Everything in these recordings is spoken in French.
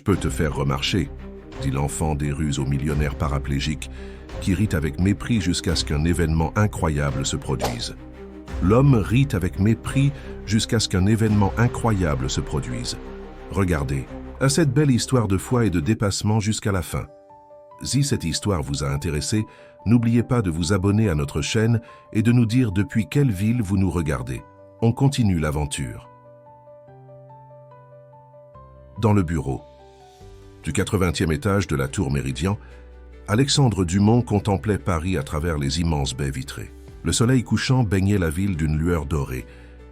peux te faire remarcher, dit l'enfant des rues au millionnaire paraplégique, qui rit avec mépris jusqu'à ce qu'un événement incroyable se produise. L'homme rit avec mépris jusqu'à ce qu'un événement incroyable se produise. Regardez, à cette belle histoire de foi et de dépassement jusqu'à la fin. Si cette histoire vous a intéressé, n'oubliez pas de vous abonner à notre chaîne et de nous dire depuis quelle ville vous nous regardez. On continue l'aventure. Dans le bureau du 80e étage de la tour Méridien, Alexandre Dumont contemplait Paris à travers les immenses baies vitrées. Le soleil couchant baignait la ville d'une lueur dorée,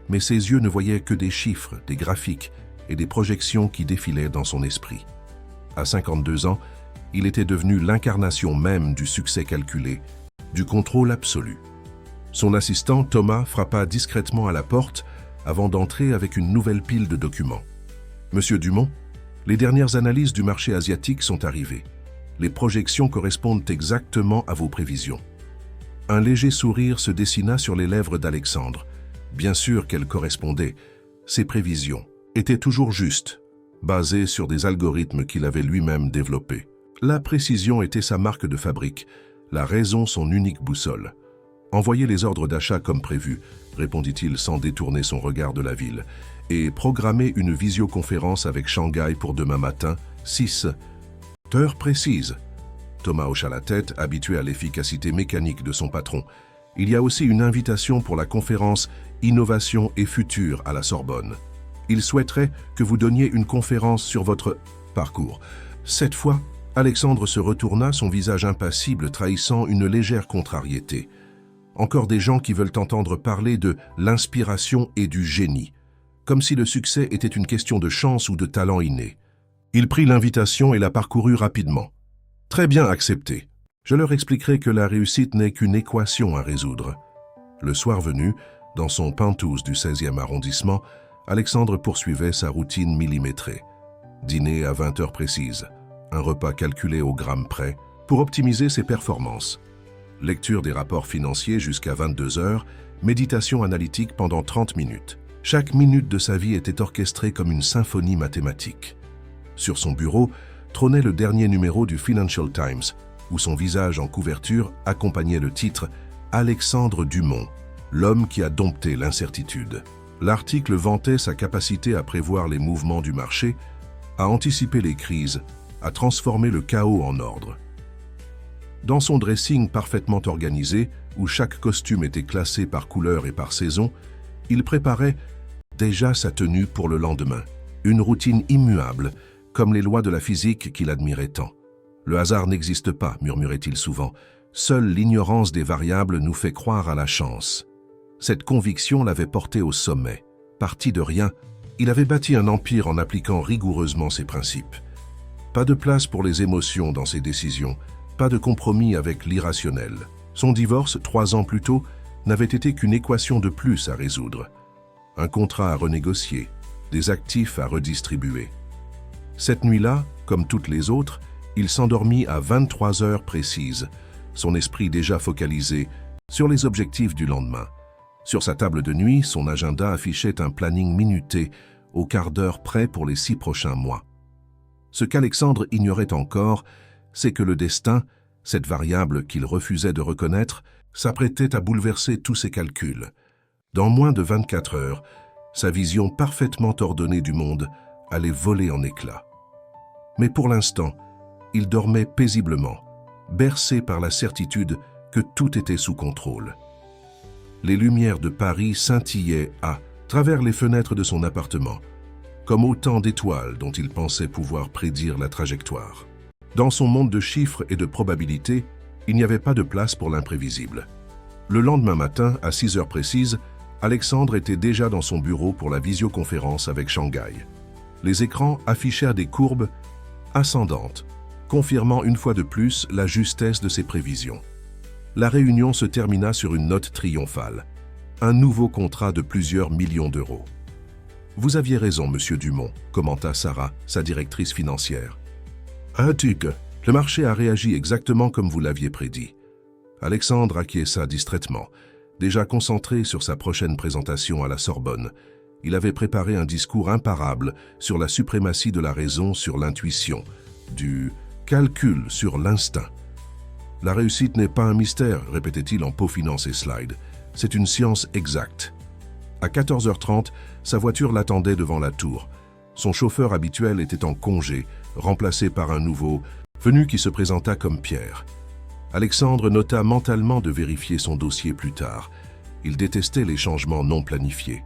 mais ses yeux ne voyaient que des chiffres, des graphiques et des projections qui défilaient dans son esprit. À 52 ans, il était devenu l'incarnation même du succès calculé, du contrôle absolu. Son assistant, Thomas, frappa discrètement à la porte avant d'entrer avec une nouvelle pile de documents. « Monsieur Dumont, les dernières analyses du marché asiatique sont arrivées. Les projections correspondent exactement à vos prévisions. » Un léger sourire se dessina sur les lèvres d'Alexandre. Bien sûr qu'elles correspondaient. Ses prévisions étaient toujours justes, basées sur des algorithmes qu'il avait lui-même développés. La précision était sa marque de fabrique, la raison son unique boussole. « Envoyez les ordres d'achat comme prévu, » répondit-il sans détourner son regard de la ville, « et programmez une visioconférence avec Shanghai pour demain matin, 6 heures précises. » Thomas hocha la tête, habitué à l'efficacité mécanique de son patron. « Il y a aussi une invitation pour la conférence « Innovation et futur » à la Sorbonne. Il souhaiterait que vous donniez une conférence sur votre parcours. » Cette fois, Alexandre se retourna, son visage impassible trahissant une légère contrariété. Encore des gens qui veulent entendre parler de l'inspiration et du génie, comme si le succès était une question de chance ou de talent inné. Il prit l'invitation et la parcourut rapidement. « Très bien accepté. Je leur expliquerai que la réussite n'est qu'une équation à résoudre. » Le soir venu, dans son penthouse du 16e arrondissement, Alexandre poursuivait sa routine millimétrée. Dîner à 20 heures précises, un repas calculé au gramme près pour optimiser ses performances. Lecture des rapports financiers jusqu'à 22 heures, méditation analytique pendant 30 minutes. Chaque minute de sa vie était orchestrée comme une symphonie mathématique. Sur son bureau trônait le dernier numéro du Financial Times, où son visage en couverture accompagnait le titre « Alexandre Dumont, l'homme qui a dompté l'incertitude ». L'article vantait sa capacité à prévoir les mouvements du marché, à anticiper les crises, à transformer le chaos en ordre. Dans son dressing parfaitement organisé, où chaque costume était classé par couleur et par saison, il préparait déjà sa tenue pour le lendemain. Une routine immuable, comme les lois de la physique qu'il admirait tant. « Le hasard n'existe pas, murmurait-il souvent. Seule l'ignorance des variables nous fait croire à la chance. » Cette conviction l'avait porté au sommet. Parti de rien, il avait bâti un empire en appliquant rigoureusement ses principes. Pas de place pour les émotions dans ses décisions, pas de compromis avec l'irrationnel. Son divorce, 3 ans plus tôt, n'avait été qu'une équation de plus à résoudre. Un contrat à renégocier, des actifs à redistribuer. Cette nuit-là, comme toutes les autres, il s'endormit à 23 heures précises, son esprit déjà focalisé sur les objectifs du lendemain. Sur sa table de nuit, son agenda affichait un planning minuté, au quart d'heure près pour les 6 prochains mois. Ce qu'Alexandre ignorait encore, c'est que le destin, cette variable qu'il refusait de reconnaître, s'apprêtait à bouleverser tous ses calculs. Dans moins de 24 heures, sa vision parfaitement ordonnée du monde allait voler en éclats. Mais pour l'instant, il dormait paisiblement, bercé par la certitude que tout était sous contrôle. Les lumières de Paris scintillaient à travers les fenêtres de son appartement, comme autant d'étoiles dont il pensait pouvoir prédire la trajectoire. Dans son monde de chiffres et de probabilités, il n'y avait pas de place pour l'imprévisible. Le lendemain matin, à 6 heures précises, Alexandre était déjà dans son bureau pour la visioconférence avec Shanghai. Les écrans affichèrent des courbes ascendantes, confirmant une fois de plus la justesse de ses prévisions. La réunion se termina sur une note triomphale. Un nouveau contrat de plusieurs millions d'euros. « Vous aviez raison, monsieur Dumont », commenta Sarah, sa directrice financière. « Un tic, le marché a réagi exactement comme vous l'aviez prédit. » Alexandre acquiesça distraitement, déjà concentré sur sa prochaine présentation à la Sorbonne, Il avait préparé un discours imparable sur la suprématie de la raison sur l'intuition, du calcul sur l'instinct. La réussite n'est pas un mystère, répétait-il en peaufinant ses slides. C'est une science exacte. À 14h30, sa voiture l'attendait devant la tour. Son chauffeur habituel était en congé, remplacé par un nouveau venu qui se présenta comme Pierre. Alexandre nota mentalement de vérifier son dossier plus tard. Il détestait les changements non planifiés.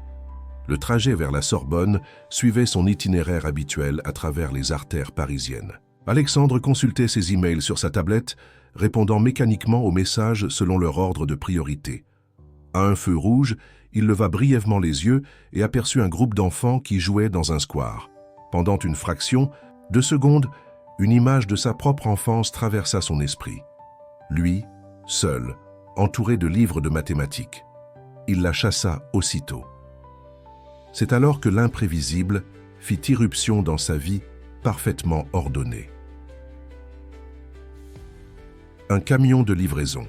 Le trajet vers la Sorbonne suivait son itinéraire habituel à travers les artères parisiennes. Alexandre consultait ses emails sur sa tablette, répondant mécaniquement aux messages selon leur ordre de priorité. À un feu rouge, il leva brièvement les yeux et aperçut un groupe d'enfants qui jouaient dans un square. Pendant une fraction de seconde, une image de sa propre enfance traversa son esprit. Lui, seul, entouré de livres de mathématiques. Il la chassa aussitôt. C'est alors que l'imprévisible fit irruption dans sa vie parfaitement ordonnée. Un camion de livraison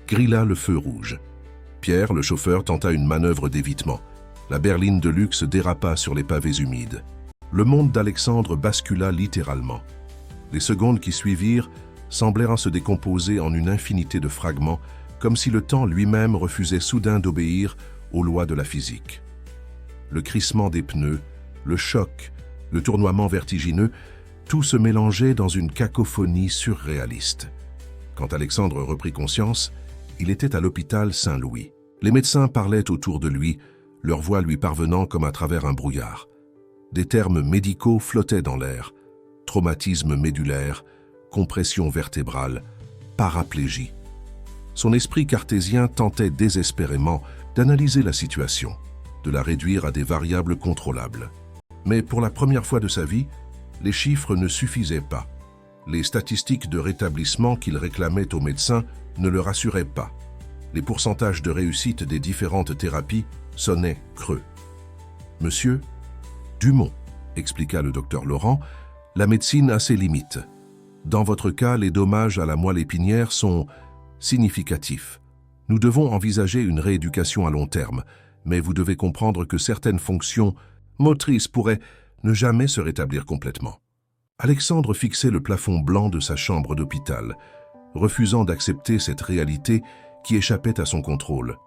grilla le feu rouge. Pierre, le chauffeur, tenta une manœuvre d'évitement. La berline de luxe dérapa sur les pavés humides. Le monde d'Alexandre bascula littéralement. Les secondes qui suivirent semblèrent se décomposer en une infinité de fragments, comme si le temps lui-même refusait soudain d'obéir aux lois de la physique. Le crissement des pneus, le choc, le tournoiement vertigineux, tout se mélangeait dans une cacophonie surréaliste. Quand Alexandre reprit conscience, il était à l'hôpital Saint-Louis. Les médecins parlaient autour de lui, leur voix lui parvenant comme à travers un brouillard. Des termes médicaux flottaient dans l'air. Traumatisme médulaire, compression vertébrale, paraplégie. Son esprit cartésien tentait désespérément d'analyser la situation, de la réduire à des variables contrôlables. Mais pour la première fois de sa vie, les chiffres ne suffisaient pas. Les statistiques de rétablissement qu'il réclamait aux médecins ne le rassuraient pas. Les pourcentages de réussite des différentes thérapies sonnaient creux. « Monsieur Dumont, expliqua le docteur Laurent, la médecine a ses limites. Dans votre cas, les dommages à la moelle épinière sont significatifs. Nous devons envisager une rééducation à long terme, mais vous devez comprendre que certaines fonctions motrices pourraient ne jamais se rétablir complètement. » Alexandre fixait le plafond blanc de sa chambre d'hôpital, refusant d'accepter cette réalité qui échappait à son contrôle.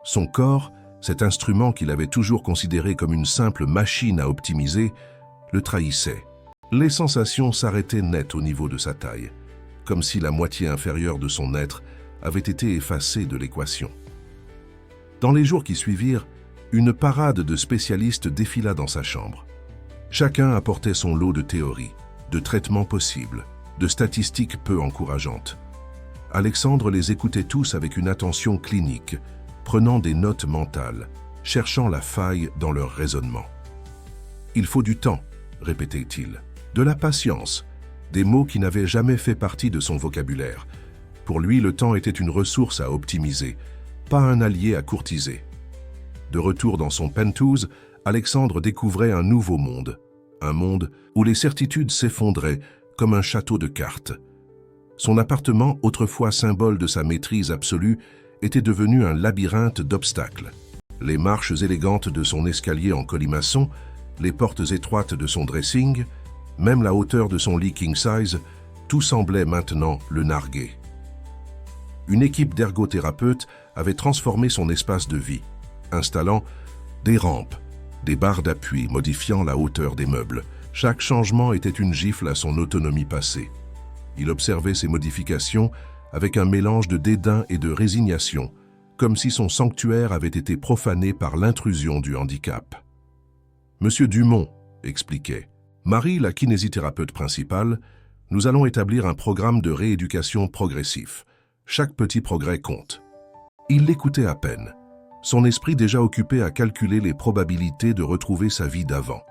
Son corps, cet instrument qu'il avait toujours considéré comme une simple machine à optimiser, le trahissait. Les sensations s'arrêtaient net au niveau de sa taille, comme si la moitié inférieure de son être avait été effacée de l'équation. Dans les jours qui suivirent, une parade de spécialistes défila dans sa chambre. Chacun apportait son lot de théories, de traitements possibles, de statistiques peu encourageantes. Alexandre les écoutait tous avec une attention clinique, prenant des notes mentales, cherchant la faille dans leur raisonnement. « Il faut du temps », répétait-il, « de la patience », des mots qui n'avaient jamais fait partie de son vocabulaire. Pour lui, le temps était une ressource à optimiser, pas un allié à courtiser. De retour dans son penthouse, Alexandre découvrait un nouveau monde, un monde où les certitudes s'effondraient comme un château de cartes. Son appartement, autrefois symbole de sa maîtrise absolue, était devenu un labyrinthe d'obstacles. Les marches élégantes de son escalier en colimaçon, les portes étroites de son dressing, même la hauteur de son lit king size, tout semblait maintenant le narguer. Une équipe d'ergothérapeutes avait transformé son espace de vie, installant des rampes, des barres d'appui modifiant la hauteur des meubles. Chaque changement était une gifle à son autonomie passée. Il observait ces modifications avec un mélange de dédain et de résignation, comme si son sanctuaire avait été profané par l'intrusion du handicap. « Monsieur Dumont, » expliquait, « Marie, la kinésithérapeute principale, nous allons établir un programme de rééducation progressif. Chaque petit progrès compte. » Il l'écoutait à peine, son esprit déjà occupé à calculer les probabilités de retrouver sa vie d'avant.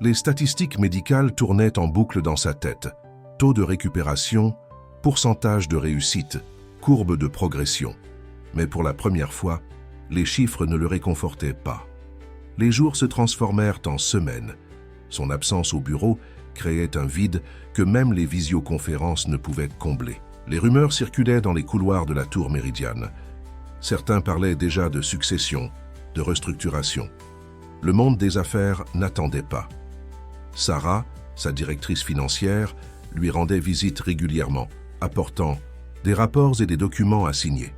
Les statistiques médicales tournaient en boucle dans sa tête. Taux de récupération, pourcentage de réussite, courbe de progression. Mais pour la première fois, les chiffres ne le réconfortaient pas. Les jours se transformèrent en semaines. Son absence au bureau créait un vide que même les visioconférences ne pouvaient combler. Les rumeurs circulaient dans les couloirs de la tour Méridiane. Certains parlaient déjà de succession, de restructuration. Le monde des affaires n'attendait pas. Sarah, sa directrice financière, lui rendait visite régulièrement, apportant des rapports et des documents à signer.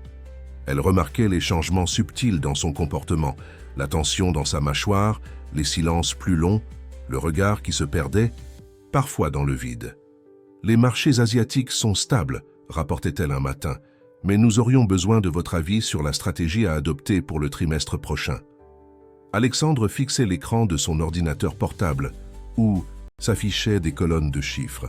Elle remarquait les changements subtils dans son comportement, la tension dans sa mâchoire, les silences plus longs, le regard qui se perdait, parfois dans le vide. « Les marchés asiatiques sont stables », rapportait-elle un matin, « mais nous aurions besoin de votre avis sur la stratégie à adopter pour le trimestre prochain. » Alexandre fixait l'écran de son ordinateur portable, où s'affichaient des colonnes de chiffres.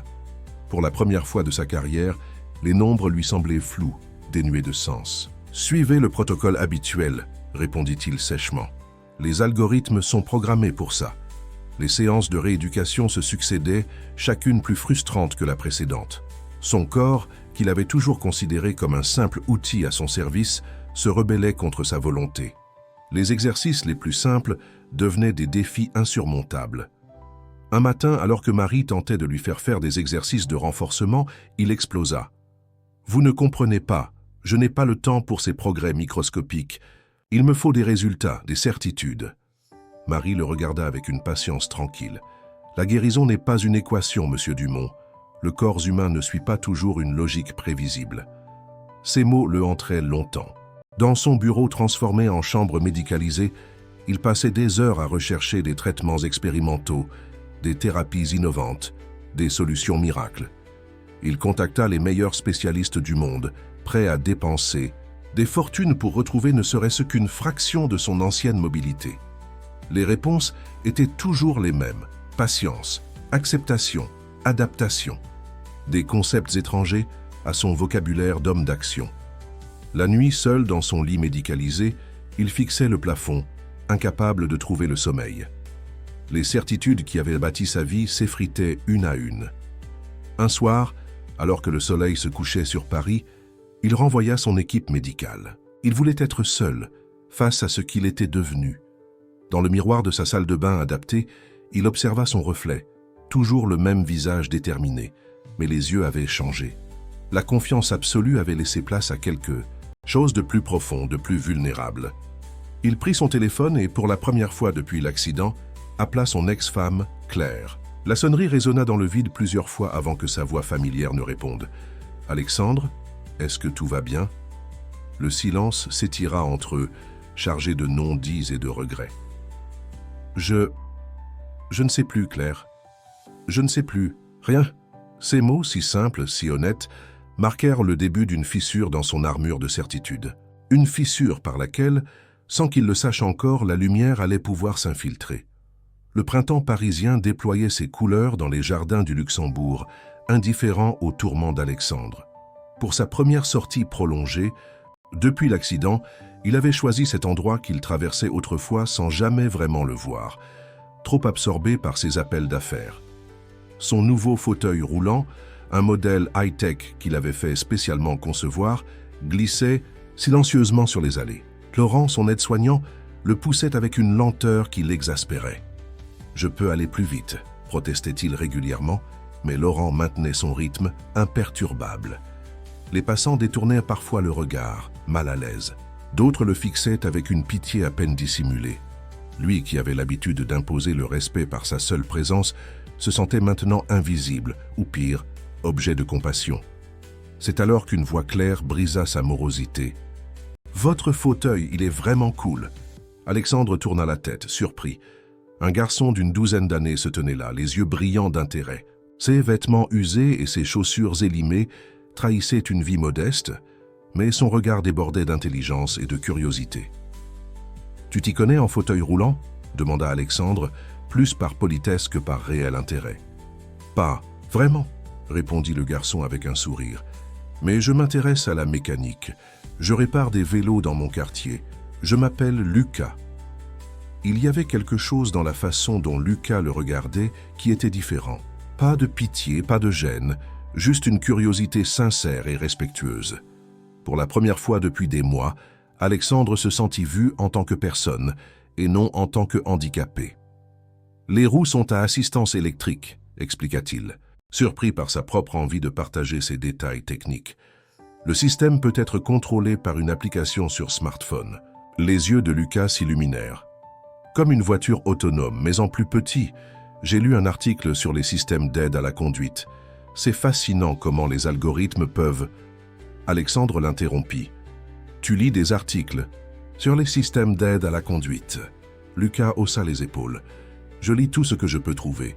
Pour la première fois de sa carrière, les nombres lui semblaient flous, dénués de sens. « Suivez le protocole habituel », répondit-il sèchement. « Les algorithmes sont programmés pour ça. » Les séances de rééducation se succédaient, chacune plus frustrante que la précédente. Son corps, qu'il avait toujours considéré comme un simple outil à son service, se rebellait contre sa volonté. Les exercices les plus simples devenaient des défis insurmontables. Un matin, alors que Marie tentait de lui faire faire des exercices de renforcement, il explosa. « Vous ne comprenez pas, je n'ai pas le temps pour ces progrès microscopiques. Il me faut des résultats, des certitudes. » Marie le regarda avec une patience tranquille. « La guérison n'est pas une équation, monsieur Dumont. Le corps humain ne suit pas toujours une logique prévisible. » Ces mots le hantaient longtemps. Dans son bureau transformé en chambre médicalisée, il passait des heures à rechercher des traitements expérimentaux, des thérapies innovantes, des solutions miracles. Il contacta les meilleurs spécialistes du monde, prêts à dépenser des fortunes pour retrouver ne serait-ce qu'une fraction de son ancienne mobilité. Les réponses étaient toujours les mêmes: patience, acceptation, adaptation. Des concepts étrangers à son vocabulaire d'homme d'action. La nuit, seul dans son lit médicalisé, il fixait le plafond, incapable de trouver le sommeil. Les certitudes qui avaient bâti sa vie s'effritaient une à une. Un soir, alors que le soleil se couchait sur Paris, il renvoya son équipe médicale. Il voulait être seul, face à ce qu'il était devenu. Dans le miroir de sa salle de bain adaptée, il observa son reflet, toujours le même visage déterminé, mais les yeux avaient changé. La confiance absolue avait laissé place à quelque chose de plus profond, de plus vulnérable. Il prit son téléphone et, pour la première fois depuis l'accident, appela son ex-femme, Claire. La sonnerie résonna dans le vide plusieurs fois avant que sa voix familière ne réponde. « Alexandre, est-ce que tout va bien ?» Le silence s'étira entre eux, chargé de non-dits et de regrets. Je ne sais plus, Claire. Je ne sais plus. Rien. » Ces mots, si simples, si honnêtes, marquèrent le début d'une fissure dans son armure de certitude. Une fissure par laquelle, sans qu'il le sache encore, la lumière allait pouvoir s'infiltrer. Le printemps parisien déployait ses couleurs dans les jardins du Luxembourg, indifférent aux tourments d'Alexandre. Pour sa première sortie prolongée, depuis l'accident, il avait choisi cet endroit qu'il traversait autrefois sans jamais vraiment le voir, trop absorbé par ses appels d'affaires. Son nouveau fauteuil roulant, un modèle high-tech qu'il avait fait spécialement concevoir, glissait silencieusement sur les allées. Laurent, son aide-soignant, le poussait avec une lenteur qui l'exaspérait. « Je peux aller plus vite », protestait-il régulièrement, mais Laurent maintenait son rythme imperturbable. Les passants détournaient parfois le regard, mal à l'aise. D'autres le fixaient avec une pitié à peine dissimulée. Lui, qui avait l'habitude d'imposer le respect par sa seule présence, se sentait maintenant invisible, ou pire, objet de compassion. C'est alors qu'une voix claire brisa sa morosité. « Votre fauteuil, il est vraiment cool !» Alexandre tourna la tête, surpris. Un garçon d'une douzaine d'années se tenait là, les yeux brillants d'intérêt. Ses vêtements usés et ses chaussures élimées trahissaient une vie modeste, mais son regard débordait d'intelligence et de curiosité. « Tu t'y connais en fauteuil roulant ?» demanda Alexandre, plus par politesse que par réel intérêt. « Pas vraiment », répondit le garçon avec un sourire. « Mais je m'intéresse à la mécanique. Je répare des vélos dans mon quartier. Je m'appelle Lucas. » Il y avait quelque chose dans la façon dont Lucas le regardait qui était différent. Pas de pitié, pas de gêne, juste une curiosité sincère et respectueuse. Pour la première fois depuis des mois, Alexandre se sentit vu en tant que personne et non en tant que handicapé. « Les roues sont à assistance électrique », expliqua-t-il, surpris par sa propre envie de partager ces détails techniques. « Le système peut être contrôlé par une application sur smartphone. » Les yeux de Lucas s'illuminèrent. « Comme une voiture autonome, mais en plus petit. J'ai lu un article sur les systèmes d'aide à la conduite. C'est fascinant comment les algorithmes peuvent... Alexandre l'interrompit. Tu lis des articles sur les systèmes d'aide à la conduite. Lucas haussa les épaules. Je lis tout ce que je peux trouver.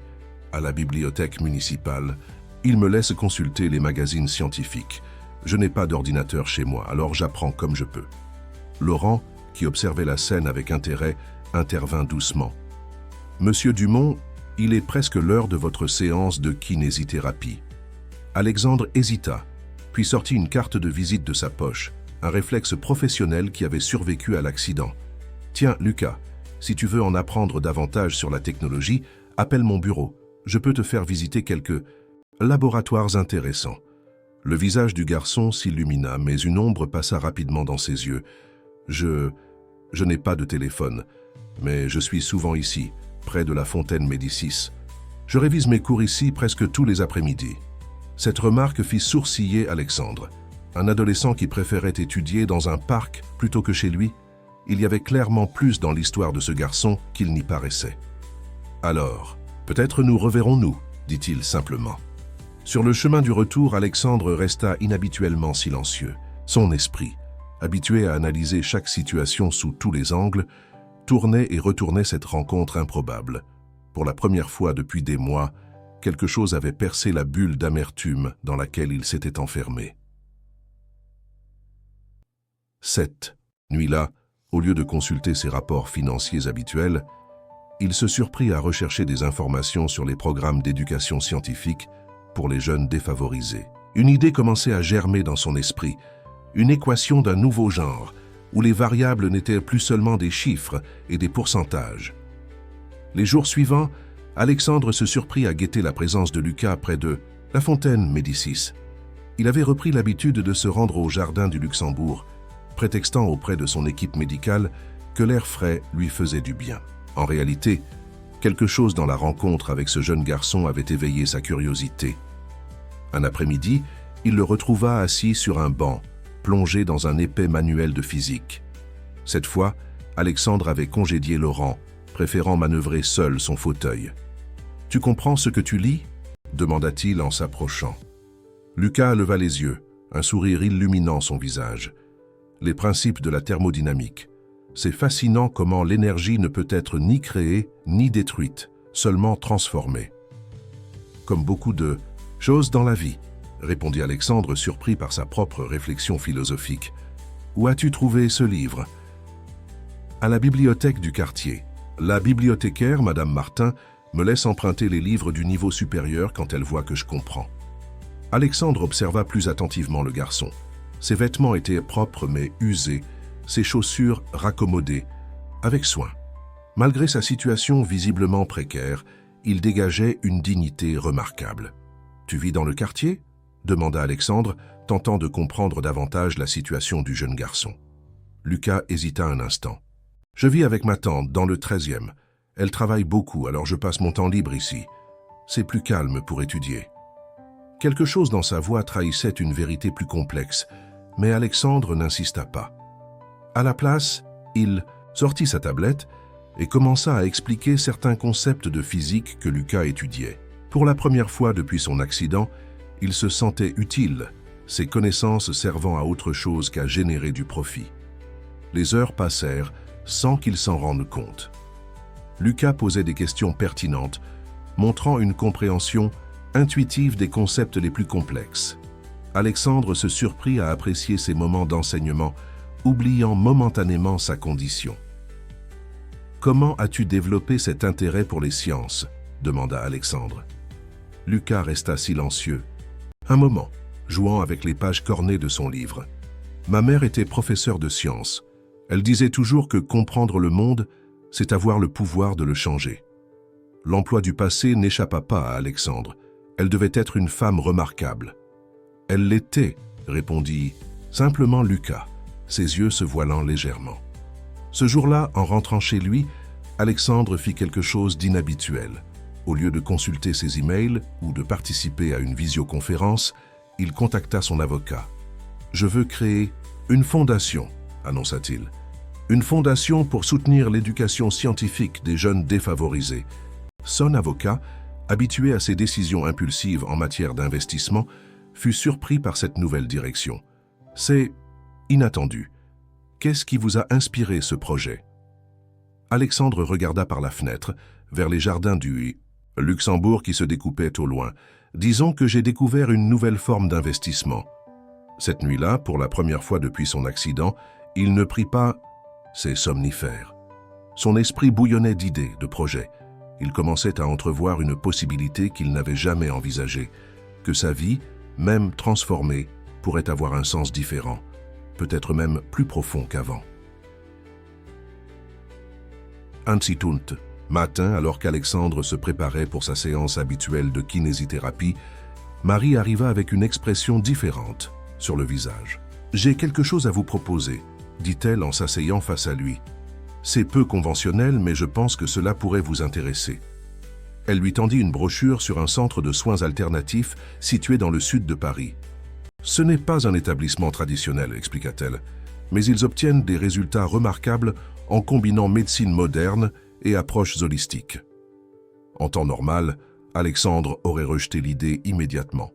À la bibliothèque municipale, il me laisse consulter les magazines scientifiques. Je n'ai pas d'ordinateur chez moi, alors j'apprends comme je peux. Laurent, qui observait la scène avec intérêt, intervint doucement. Monsieur Dumont, il est presque l'heure de votre séance de kinésithérapie. Alexandre hésita, puis sortit une carte de visite de sa poche, un réflexe professionnel qui avait survécu à l'accident. Tiens, Lucas, si tu veux en apprendre davantage sur la technologie, appelle mon bureau. Je peux te faire visiter quelques laboratoires intéressants. Le visage du garçon s'illumina, mais une ombre passa rapidement dans ses yeux. Je n'ai pas de téléphone, mais je suis souvent ici, près de la fontaine Médicis. Je révise mes cours ici presque tous les après-midi. Cette remarque fit sourciller Alexandre. Un adolescent qui préférait étudier dans un parc plutôt que chez lui, il y avait clairement plus dans l'histoire de ce garçon qu'il n'y paraissait. Alors, peut-être nous reverrons-nous, dit-il simplement. Sur le chemin du retour, Alexandre resta inhabituellement silencieux. Son esprit, habitué à analyser chaque situation sous tous les angles, tournait et retournait cette rencontre improbable. Pour la première fois depuis des mois, quelque chose avait percé la bulle d'amertume dans laquelle il s'était enfermé. Cette nuit-là, au lieu de consulter ses rapports financiers habituels, il se surprit à rechercher des informations sur les programmes d'éducation scientifique pour les jeunes défavorisés. Une idée commençait à germer dans son esprit, une équation d'un nouveau genre, où les variables n'étaient plus seulement des chiffres et des pourcentages. Les jours suivants, Alexandre se surprit à guetter la présence de Lucas près de la fontaine Médicis. Il avait repris l'habitude de se rendre au jardin du Luxembourg, prétextant auprès de son équipe médicale que l'air frais lui faisait du bien. En réalité, quelque chose dans la rencontre avec ce jeune garçon avait éveillé sa curiosité. Un après-midi, il le retrouva assis sur un banc, plongé dans un épais manuel de physique. Cette fois, Alexandre avait congédié Laurent, préférant manœuvrer seul son fauteuil. « Tu comprends ce que tu lis » demanda-t-il en s'approchant. Lucas leva les yeux, un sourire illuminant son visage. Les principes de la thermodynamique. C'est fascinant comment l'énergie ne peut être ni créée ni détruite, seulement transformée. Comme beaucoup de choses dans la vie, répondit Alexandre, surpris par sa propre réflexion philosophique. Où as-tu trouvé ce livre ? À la bibliothèque du quartier. La bibliothécaire, Madame Martin, me laisse emprunter les livres du niveau supérieur quand elle voit que je comprends. Alexandre observa plus attentivement le garçon. Ses vêtements étaient propres mais usés, ses chaussures raccommodées, avec soin. Malgré sa situation visiblement précaire, il dégageait une dignité remarquable. « Tu vis dans le quartier ?» demanda Alexandre, tentant de comprendre davantage la situation du jeune garçon. Lucas hésita un instant. « Je vis avec ma tante dans le 13e. Elle travaille beaucoup, alors je passe mon temps libre ici. C'est plus calme pour étudier. » Quelque chose dans sa voix trahissait une vérité plus complexe, mais Alexandre n'insista pas. À la place, il sortit sa tablette et commença à expliquer certains concepts de physique que Lucas étudiait. Pour la première fois depuis son accident, il se sentait utile, ses connaissances servant à autre chose qu'à générer du profit. Les heures passèrent sans qu'il s'en rende compte. Lucas posait des questions pertinentes, montrant une compréhension intuitive des concepts les plus complexes. Alexandre se surprit à apprécier ces moments d'enseignement, oubliant momentanément sa condition. « Comment as-tu développé cet intérêt pour les sciences ?» demanda Alexandre. Lucas resta silencieux. Un moment, jouant avec les pages cornées de son livre. Ma mère était professeure de sciences. Elle disait toujours que comprendre le monde, c'est avoir le pouvoir de le changer. L'emploi du passé n'échappa pas à Alexandre. Elle devait être une femme remarquable. Elle l'était, répondit simplement Lucas, ses yeux se voilant légèrement. Ce jour-là, en rentrant chez lui, Alexandre fit quelque chose d'inhabituel. Au lieu de consulter ses emails ou de participer à une visioconférence, il contacta son avocat. « Je veux créer une fondation », annonça-t-il. Une fondation pour soutenir l'éducation scientifique des jeunes défavorisés. Son avocat, habitué à ses décisions impulsives en matière d'investissement, fut surpris par cette nouvelle direction. C'est inattendu. Qu'est-ce qui vous a inspiré ce projet? Alexandre regarda par la fenêtre, vers les jardins du Luxembourg qui se découpaient au loin. Disons que j'ai découvert une nouvelle forme d'investissement. Cette nuit-là, pour la première fois depuis son accident, il ne prit pas ses somnifères. Son esprit bouillonnait d'idées, de projets. Il commençait à entrevoir une possibilité qu'il n'avait jamais envisagée, que sa vie, même transformée, pourrait avoir un sens différent, peut-être même plus profond qu'avant. Ansitunt, matin, alors qu'Alexandre se préparait pour sa séance habituelle de kinésithérapie, Marie arriva avec une expression différente sur le visage. « J'ai quelque chose à vous proposer », dit-elle en s'asseyant face à lui. « C'est peu conventionnel, mais je pense que cela pourrait vous intéresser. » Elle lui tendit une brochure sur un centre de soins alternatifs situé dans le sud de Paris. « Ce n'est pas un établissement traditionnel, expliqua-t-elle, mais ils obtiennent des résultats remarquables en combinant médecine moderne et approches holistiques. » En temps normal, Alexandre aurait rejeté l'idée immédiatement.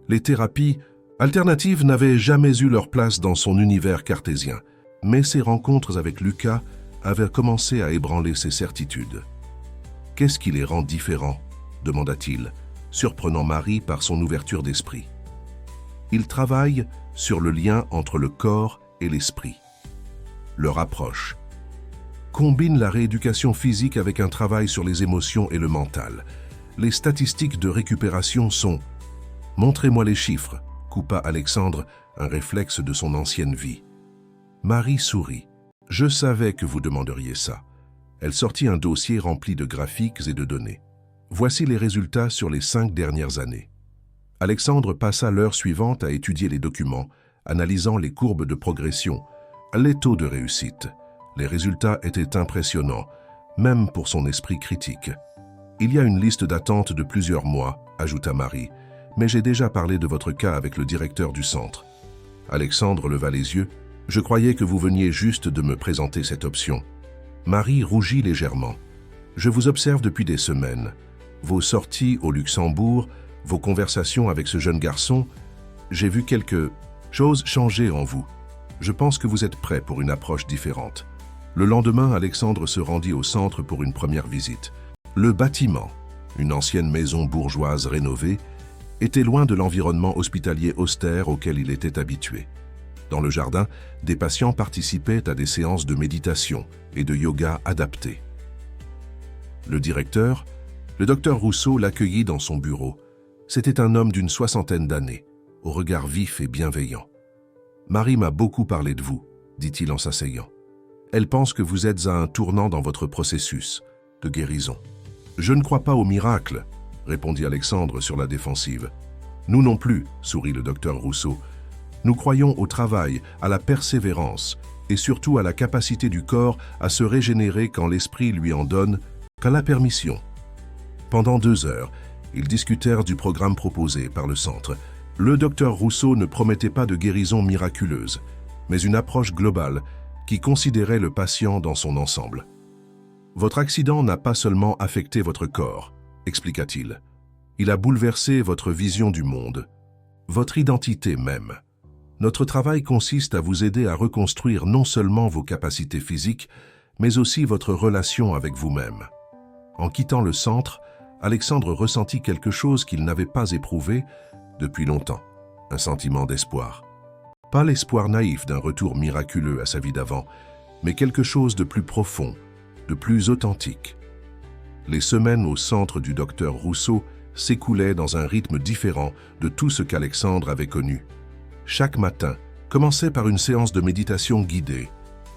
Les thérapies alternatives n'avaient jamais eu leur place dans son univers cartésien, mais ses rencontres avec Lucas avaient commencé à ébranler ses certitudes. « Qu'est-ce qui les rend différents ?» demanda-t-il, surprenant Marie par son ouverture d'esprit. « Ils travaillent sur le lien entre le corps et l'esprit. Leur approche combine la rééducation physique avec un travail sur les émotions et le mental. Les statistiques de récupération sont... » « Montrez-moi les chiffres, » coupa Alexandre, un réflexe de son ancienne vie. Marie sourit. « Je savais que vous demanderiez ça. » Elle sortit un dossier rempli de graphiques et de données. « Voici les résultats sur les 5 dernières années. » Alexandre passa l'heure suivante à étudier les documents, analysant les courbes de progression, les taux de réussite. Les résultats étaient impressionnants, même pour son esprit critique. « Il y a une liste d'attente de plusieurs mois, » ajouta Marie, « mais j'ai déjà parlé de votre cas avec le directeur du centre. » Alexandre leva les yeux. « Je croyais que vous veniez juste de me présenter cette option. » Marie rougit légèrement. « Je vous observe depuis des semaines. Vos sorties au Luxembourg, vos conversations avec ce jeune garçon, j'ai vu quelque chose changer en vous. Je pense que vous êtes prêt pour une approche différente. » Le lendemain, Alexandre se rendit au centre pour une première visite. Le bâtiment, une ancienne maison bourgeoise rénovée, était loin de l'environnement hospitalier austère auquel il était habitué. Dans le jardin, des patients participaient à des séances de méditation et de yoga adaptés. Le directeur, le docteur Rousseau, l'accueillit dans son bureau. C'était un homme d'une 60aine d'années, au regard vif et bienveillant. « Marie m'a beaucoup parlé de vous, » dit-il en s'asseyant. « Elle pense que vous êtes à un tournant dans votre processus de guérison. »« Je ne crois pas au miracle, » répondit Alexandre sur la défensive. « Nous non plus, » sourit le docteur Rousseau. « Nous croyons au travail, à la persévérance et surtout à la capacité du corps à se régénérer quand l'esprit lui en donne, qu'à la permission. » Pendant 2 heures, ils discutèrent du programme proposé par le centre. Le docteur Rousseau ne promettait pas de guérison miraculeuse, mais une approche globale qui considérait le patient dans son ensemble. « Votre accident n'a pas seulement affecté votre corps, » expliqua-t-il. « Il a bouleversé votre vision du monde, votre identité même. Notre travail consiste à vous aider à reconstruire non seulement vos capacités physiques, mais aussi votre relation avec vous-même. » En quittant le centre, Alexandre ressentit quelque chose qu'il n'avait pas éprouvé depuis longtemps, un sentiment d'espoir. Pas l'espoir naïf d'un retour miraculeux à sa vie d'avant, mais quelque chose de plus profond, de plus authentique. Les semaines au centre du docteur Rousseau s'écoulaient dans un rythme différent de tout ce qu'Alexandre avait connu. Chaque matin commençait par une séance de méditation guidée,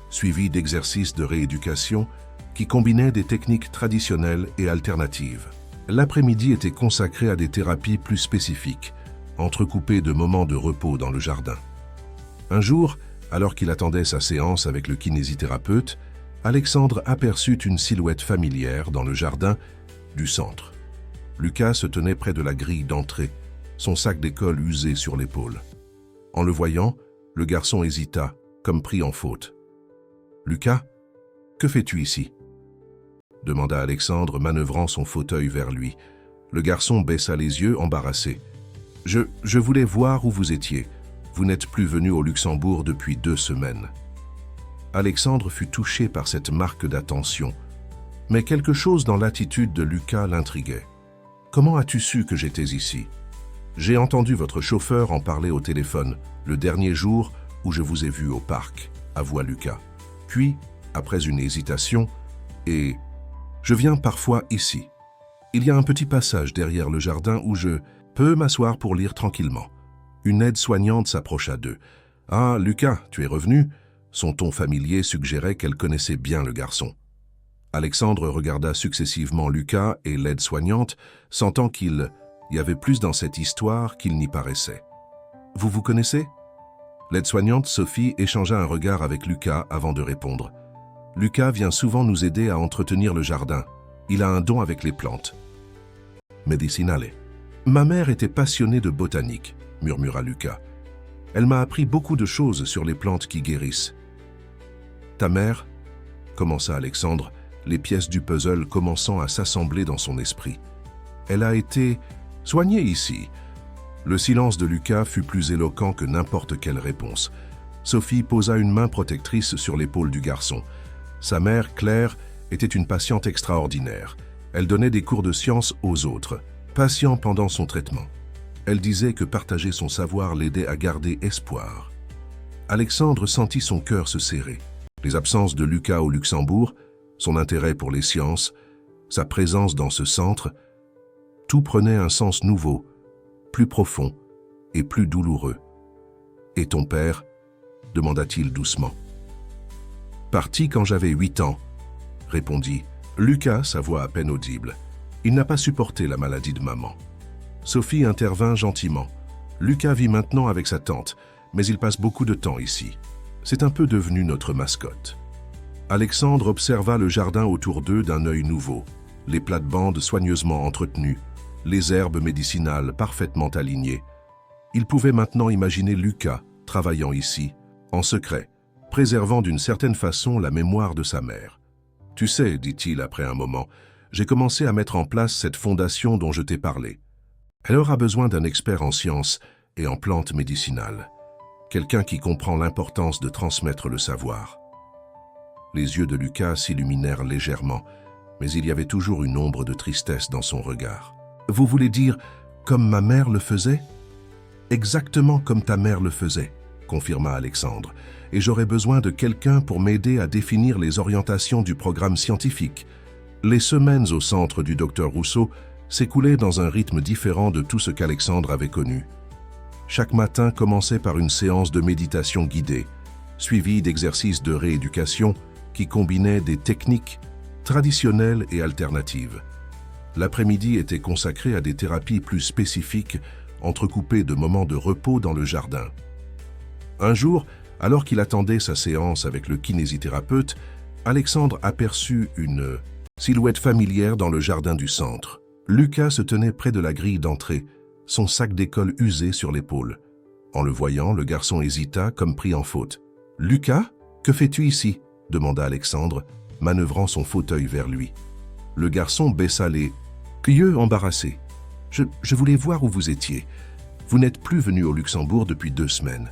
suivie d'exercices de rééducation qui combinaient des techniques traditionnelles et alternatives. L'après-midi était consacré à des thérapies plus spécifiques, entrecoupées de moments de repos dans le jardin. Un jour, alors qu'il attendait sa séance avec le kinésithérapeute, Alexandre aperçut une silhouette familière dans le jardin du centre. Lucas se tenait près de la grille d'entrée, son sac d'école usé sur l'épaule. En le voyant, le garçon hésita, comme pris en faute. Lucas, que fais-tu ici? Demanda Alexandre, manœuvrant son fauteuil vers lui. Le garçon baissa les yeux, embarrassé. Je voulais voir où vous étiez. Vous n'êtes plus venu au Luxembourg depuis 2 semaines. Alexandre fut touché par cette marque d'attention. Mais quelque chose dans l'attitude de Lucas l'intriguait. Comment as-tu su que j'étais ici? J'ai entendu votre chauffeur en parler au téléphone, le dernier jour où je vous ai vu au parc, avoua Lucas. Puis, après une hésitation, et je viens parfois ici. Il y a un petit passage derrière le jardin où je peux m'asseoir pour lire tranquillement. Une aide-soignante s'approcha d'eux. Ah, Lucas, tu es revenu? Son ton familier suggérait qu'elle connaissait bien le garçon. Alexandre regarda successivement Lucas et l'aide-soignante, sentant qu'il y avait plus dans cette histoire qu'il n'y paraissait. Vous vous connaissez? L'aide-soignante Sophie échangea un regard avec Lucas avant de répondre. Lucas vient souvent nous aider à entretenir le jardin. Il a un don avec les plantes. Medicinale. Ma mère était passionnée de botanique, murmura Lucas. Elle m'a appris beaucoup de choses sur les plantes qui guérissent. Ta mère, commença Alexandre, les pièces du puzzle commençant à s'assembler dans son esprit. Elle a été soignée ici. Le silence de Lucas fut plus éloquent que n'importe quelle réponse. Sophie posa une main protectrice sur l'épaule du garçon. Sa mère, Claire, était une patiente extraordinaire. Elle donnait des cours de sciences aux autres, patient pendant son traitement. Elle disait que partager son savoir l'aidait à garder espoir. Alexandre sentit son cœur se serrer. Les absences de Lucas au Luxembourg, son intérêt pour les sciences, sa présence dans ce centre, tout prenait un sens nouveau, plus profond et plus douloureux. « Et ton père ?» demanda-t-il doucement. « Parti quand j'avais 8 ans, » répondit Lucas, sa voix à peine audible. Il n'a pas supporté la maladie de maman. Sophie intervint gentiment. Lucas vit maintenant avec sa tante, mais il passe beaucoup de temps ici. C'est un peu devenu notre mascotte. Alexandre observa le jardin autour d'eux d'un œil nouveau, les plates-bandes soigneusement entretenues, les herbes médicinales parfaitement alignées. Il pouvait maintenant imaginer Lucas travaillant ici, en secret, préservant d'une certaine façon la mémoire de sa mère. « Tu sais, dit-il après un moment, j'ai commencé à mettre en place cette fondation dont je t'ai parlé. Elle aura besoin d'un expert en sciences et en plantes médicinales, quelqu'un qui comprend l'importance de transmettre le savoir. » Les yeux de Lucas s'illuminèrent légèrement, mais il y avait toujours une ombre de tristesse dans son regard. « Vous voulez dire comme ma mère le faisait ?»« Exactement comme ta mère le faisait, » confirma Alexandre, « et j'aurais besoin de quelqu'un pour m'aider à définir les orientations du programme scientifique. » Les semaines au centre du docteur Rousseau s'écoulaient dans un rythme différent de tout ce qu'Alexandre avait connu. Chaque matin commençait par une séance de méditation guidée, suivie d'exercices de rééducation qui combinaient des techniques traditionnelles et alternatives. L'après-midi était consacré à des thérapies plus spécifiques, entrecoupées de moments de repos dans le jardin. Un jour, alors qu'il attendait sa séance avec le kinésithérapeute, Alexandre aperçut une silhouette familière dans le jardin du centre. Lucas se tenait près de la grille d'entrée, son sac d'école usé sur l'épaule. En le voyant, le garçon hésita, comme pris en faute. « Lucas, que fais-tu ici ?» demanda Alexandre, manœuvrant son fauteuil vers lui. Le garçon baissa les yeux embarrassés. « Je voulais voir où vous étiez. Vous n'êtes plus venu au Luxembourg depuis 2 semaines. »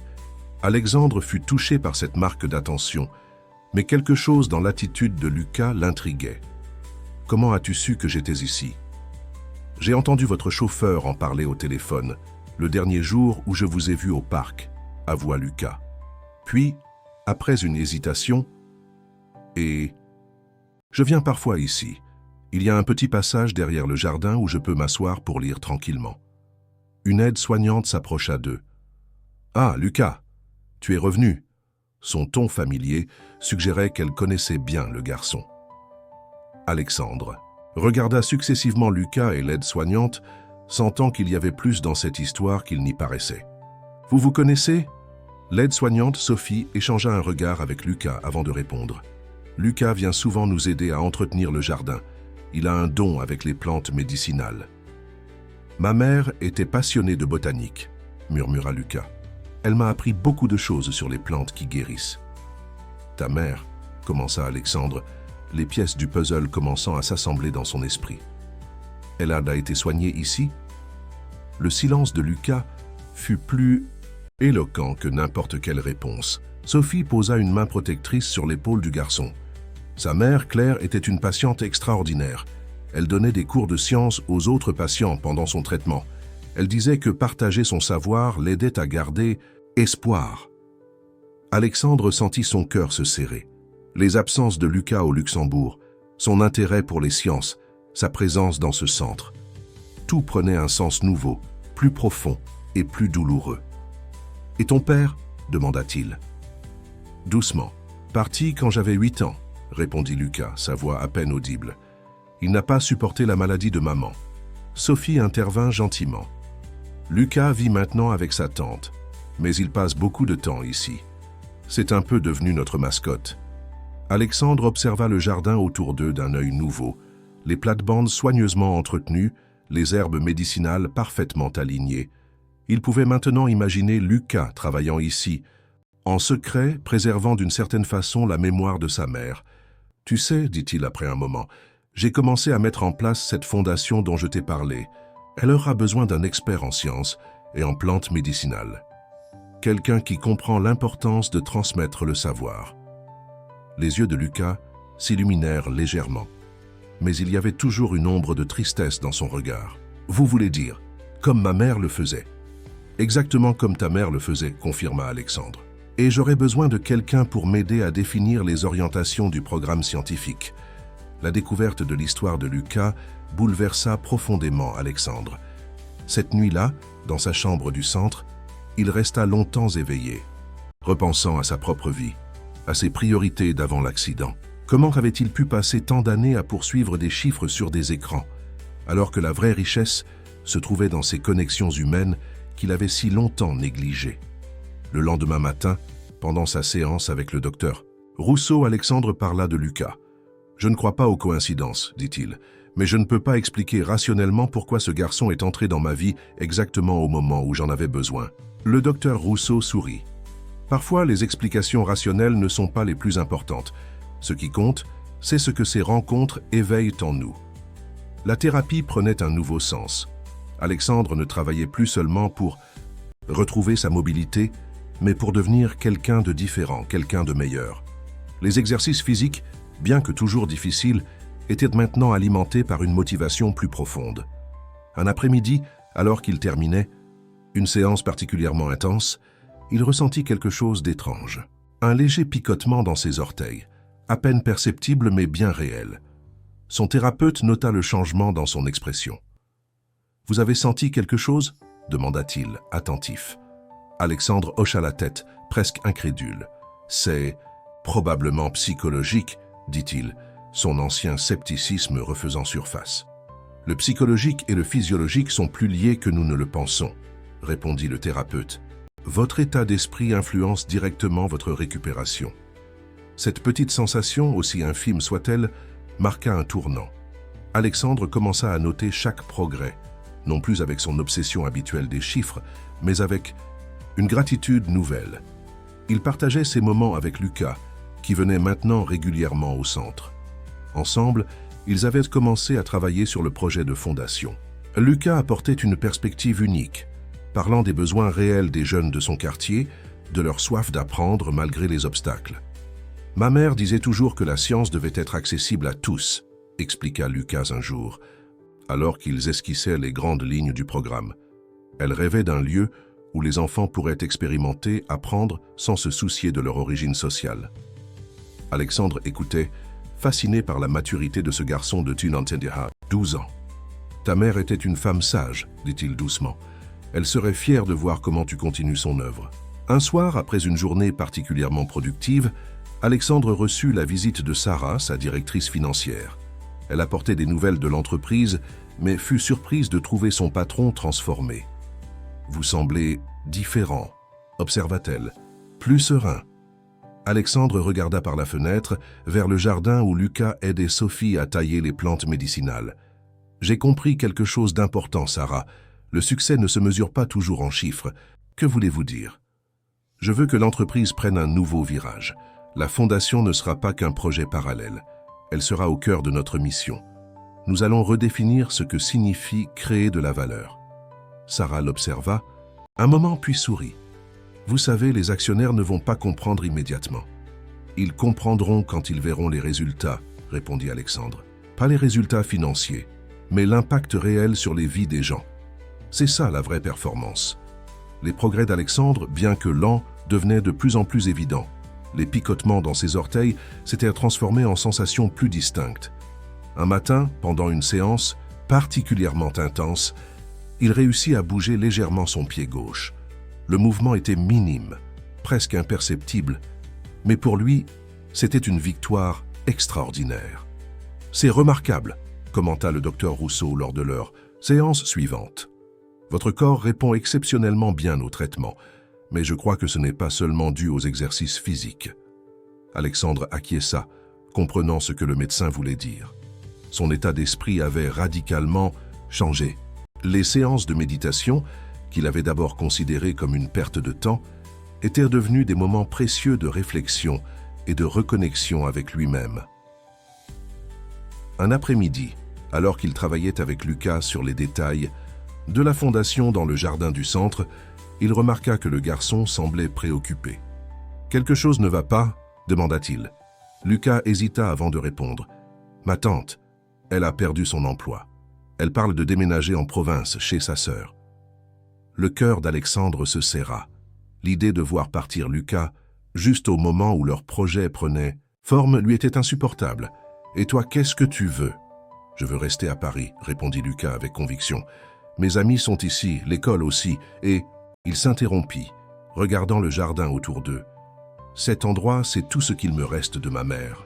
Alexandre fut touché par cette marque d'attention, mais quelque chose dans l'attitude de Lucas l'intriguait. « Comment as-tu su que j'étais ici ?»« J'ai entendu votre chauffeur en parler au téléphone, le dernier jour où je vous ai vu au parc, » avoua Lucas. Puis, après une hésitation, « Et je viens parfois ici. Il y a un petit passage derrière le jardin où je peux m'asseoir pour lire tranquillement. » Une aide-soignante s'approcha d'eux. « Ah, Lucas, tu es revenu. » Son ton familier suggérait qu'elle connaissait bien le garçon. Alexandre regarda successivement Lucas et l'aide-soignante, sentant qu'il y avait plus dans cette histoire qu'il n'y paraissait. « Vous vous connaissez ?» L'aide-soignante Sophie échangea un regard avec Lucas avant de répondre. « Lucas vient souvent nous aider à entretenir le jardin. Il a un don avec les plantes médicinales. »« Ma mère était passionnée de botanique, » murmura Lucas. « Elle m'a appris beaucoup de choses sur les plantes qui guérissent. »« Ta mère, » commença Alexandre, les pièces du puzzle commençant à s'assembler dans son esprit. Elad a été soignée ici? Le silence de Lucas fut plus éloquent que n'importe quelle réponse. Sophie posa une main protectrice sur l'épaule du garçon. Sa mère, Claire, était une patiente extraordinaire. Elle donnait des cours de sciences aux autres patients pendant son traitement. Elle disait que partager son savoir l'aidait à garder espoir. Alexandre sentit son cœur se serrer. Les absences de Lucas au Luxembourg, son intérêt pour les sciences, sa présence dans ce centre. Tout prenait un sens nouveau, plus profond et plus douloureux. « Et ton père ?» demanda-t-il. « Doucement. Parti quand j'avais 8 ans, répondit Lucas, sa voix à peine audible. Il n'a pas supporté la maladie de maman. Sophie intervint gentiment. Lucas vit maintenant avec sa tante, mais il passe beaucoup de temps ici. C'est un peu devenu notre mascotte. Alexandre observa le jardin autour d'eux d'un œil nouveau, les plates-bandes soigneusement entretenues, les herbes médicinales parfaitement alignées. Il pouvait maintenant imaginer Lucas travaillant ici, en secret, préservant d'une certaine façon la mémoire de sa mère. « Tu sais, dit-il après un moment, j'ai commencé à mettre en place cette fondation dont je t'ai parlé. Elle aura besoin d'un expert en sciences et en plantes médicinales. Quelqu'un qui comprend l'importance de transmettre le savoir. » Les yeux de Lucas s'illuminèrent légèrement, mais il y avait toujours une ombre de tristesse dans son regard. « Vous voulez dire, comme ma mère le faisait. » « Exactement comme ta mère le faisait, confirma Alexandre. « Et j'aurais besoin de quelqu'un pour m'aider à définir les orientations du programme scientifique. » La découverte de l'histoire de Lucas bouleversa profondément Alexandre. Cette nuit-là, dans sa chambre du centre, il resta longtemps éveillé, repensant à sa propre vie, à ses priorités d'avant l'accident. Comment avait-il pu passer tant d'années à poursuivre des chiffres sur des écrans, alors que la vraie richesse se trouvait dans ces connexions humaines qu'il avait si longtemps négligées? Le lendemain matin, pendant sa séance avec le docteur Rousseau, Alexandre parla de Lucas. « Je ne crois pas aux coïncidences, dit-il, mais je ne peux pas expliquer rationnellement pourquoi ce garçon est entré dans ma vie exactement au moment où j'en avais besoin. » Le docteur Rousseau sourit. « Parfois, les explications rationnelles ne sont pas les plus importantes. Ce qui compte, c'est ce que ces rencontres éveillent en nous. » La thérapie prenait un nouveau sens. Alexandre ne travaillait plus seulement pour retrouver sa mobilité, mais pour devenir quelqu'un de différent, quelqu'un de meilleur. Les exercices physiques, bien que toujours difficiles, étaient maintenant alimentés par une motivation plus profonde. Un après-midi, alors qu'il terminait, une séance particulièrement intense, il ressentit quelque chose d'étrange. Un léger picotement dans ses orteils, à peine perceptible mais bien réel. Son thérapeute nota le changement dans son expression. « Vous avez senti quelque chose ?» demanda-t-il, attentif. Alexandre hocha la tête, presque incrédule. « C'est probablement psychologique, » dit-il, son ancien scepticisme refaisant surface. « Le psychologique et le physiologique sont plus liés que nous ne le pensons, » répondit le thérapeute. « Votre état d'esprit influence directement votre récupération. » Cette petite sensation, aussi infime soit-elle, marqua un tournant. Alexandre commença à noter chaque progrès, non plus avec son obsession habituelle des chiffres, mais avec une gratitude nouvelle. Il partageait ces moments avec Lucas, qui venait maintenant régulièrement au centre. Ensemble, ils avaient commencé à travailler sur le projet de fondation. Lucas apportait une perspective unique, parlant des besoins réels des jeunes de son quartier, de leur soif d'apprendre malgré les obstacles. « Ma mère disait toujours que la science devait être accessible à tous », expliqua Lucas un jour, alors qu'ils esquissaient les grandes lignes du programme. Elle rêvait d'un lieu où les enfants pourraient expérimenter, apprendre sans se soucier de leur origine sociale. Alexandre écoutait, fasciné par la maturité de ce garçon de Tunantendeha, 12 ans. « Ta mère était une femme sage, dit-il doucement. Elle serait fière de voir comment tu continues son œuvre. » Un soir, après une journée particulièrement productive, Alexandre reçut la visite de Sarah, sa directrice financière. Elle apportait des nouvelles de l'entreprise, mais fut surprise de trouver son patron transformé. « Vous semblez différent, » observa-t-elle, « plus serein. » Alexandre regarda par la fenêtre vers le jardin où Lucas aidait Sophie à tailler les plantes médicinales. « J'ai compris quelque chose d'important, Sarah. Le succès ne se mesure pas toujours en chiffres. Que voulez-vous dire ? Je veux que l'entreprise prenne un nouveau virage. La Fondation ne sera pas qu'un projet parallèle. Elle sera au cœur de notre mission. Nous allons redéfinir ce que signifie créer de la valeur. Sarah l'observa, un moment puis sourit. Vous savez, les actionnaires ne vont pas comprendre immédiatement. Ils comprendront quand ils verront les résultats, répondit Alexandre. Pas les résultats financiers, mais l'impact réel sur les vies des gens. C'est ça la vraie performance. Les progrès d'Alexandre, bien que lents, devenaient de plus en plus évidents. Les picotements dans ses orteils s'étaient transformés en sensations plus distinctes. Un matin, pendant une séance particulièrement intense, il réussit à bouger légèrement son pied gauche. Le mouvement était minime, presque imperceptible, mais pour lui, c'était une victoire extraordinaire. « C'est remarquable », commenta le docteur Rousseau lors de leur séance suivante. « Votre corps répond exceptionnellement bien au traitement, mais je crois que ce n'est pas seulement dû aux exercices physiques. » Alexandre acquiesça, comprenant ce que le médecin voulait dire. Son état d'esprit avait radicalement changé. Les séances de méditation, qu'il avait d'abord considérées comme une perte de temps, étaient devenues des moments précieux de réflexion et de reconnexion avec lui-même. Un après-midi, alors qu'il travaillait avec Lucas sur les détails de la fondation dans le jardin du centre, il remarqua que le garçon semblait préoccupé. « Quelque chose ne va pas ?» demanda-t-il. Lucas hésita avant de répondre. « Ma tante, elle a perdu son emploi. Elle parle de déménager en province chez sa sœur. » Le cœur d'Alexandre se serra. L'idée de voir partir Lucas, juste au moment où leur projet prenait forme, lui était insupportable. « Et toi, qu'est-ce que tu veux ?»« Je veux rester à Paris, » répondit Lucas avec conviction. « Mes amis sont ici, l'école aussi, et... » Il s'interrompit, regardant le jardin autour d'eux. « Cet endroit, c'est tout ce qu'il me reste de ma mère. »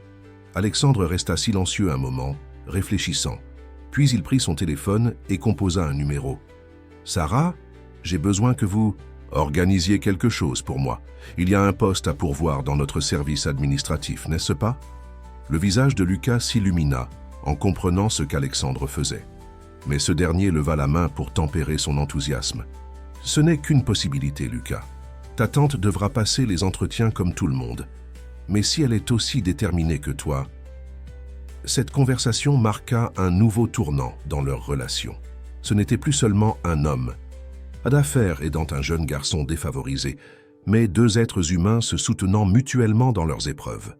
Alexandre resta silencieux un moment, réfléchissant. Puis il prit son téléphone et composa un numéro. « Sarah, j'ai besoin que vous organisiez quelque chose pour moi. Il y a un poste à pourvoir dans notre service administratif, n'est-ce pas ?» Le visage de Lucas s'illumina en comprenant ce qu'Alexandre faisait. Mais ce dernier leva la main pour tempérer son enthousiasme. « Ce n'est qu'une possibilité, Lucas. Ta tante devra passer les entretiens comme tout le monde. Mais si elle est aussi déterminée que toi... » Cette conversation marqua un nouveau tournant dans leur relation. Ce n'était plus seulement un homme d'affaires aidant un jeune garçon défavorisé, mais deux êtres humains se soutenant mutuellement dans leurs épreuves.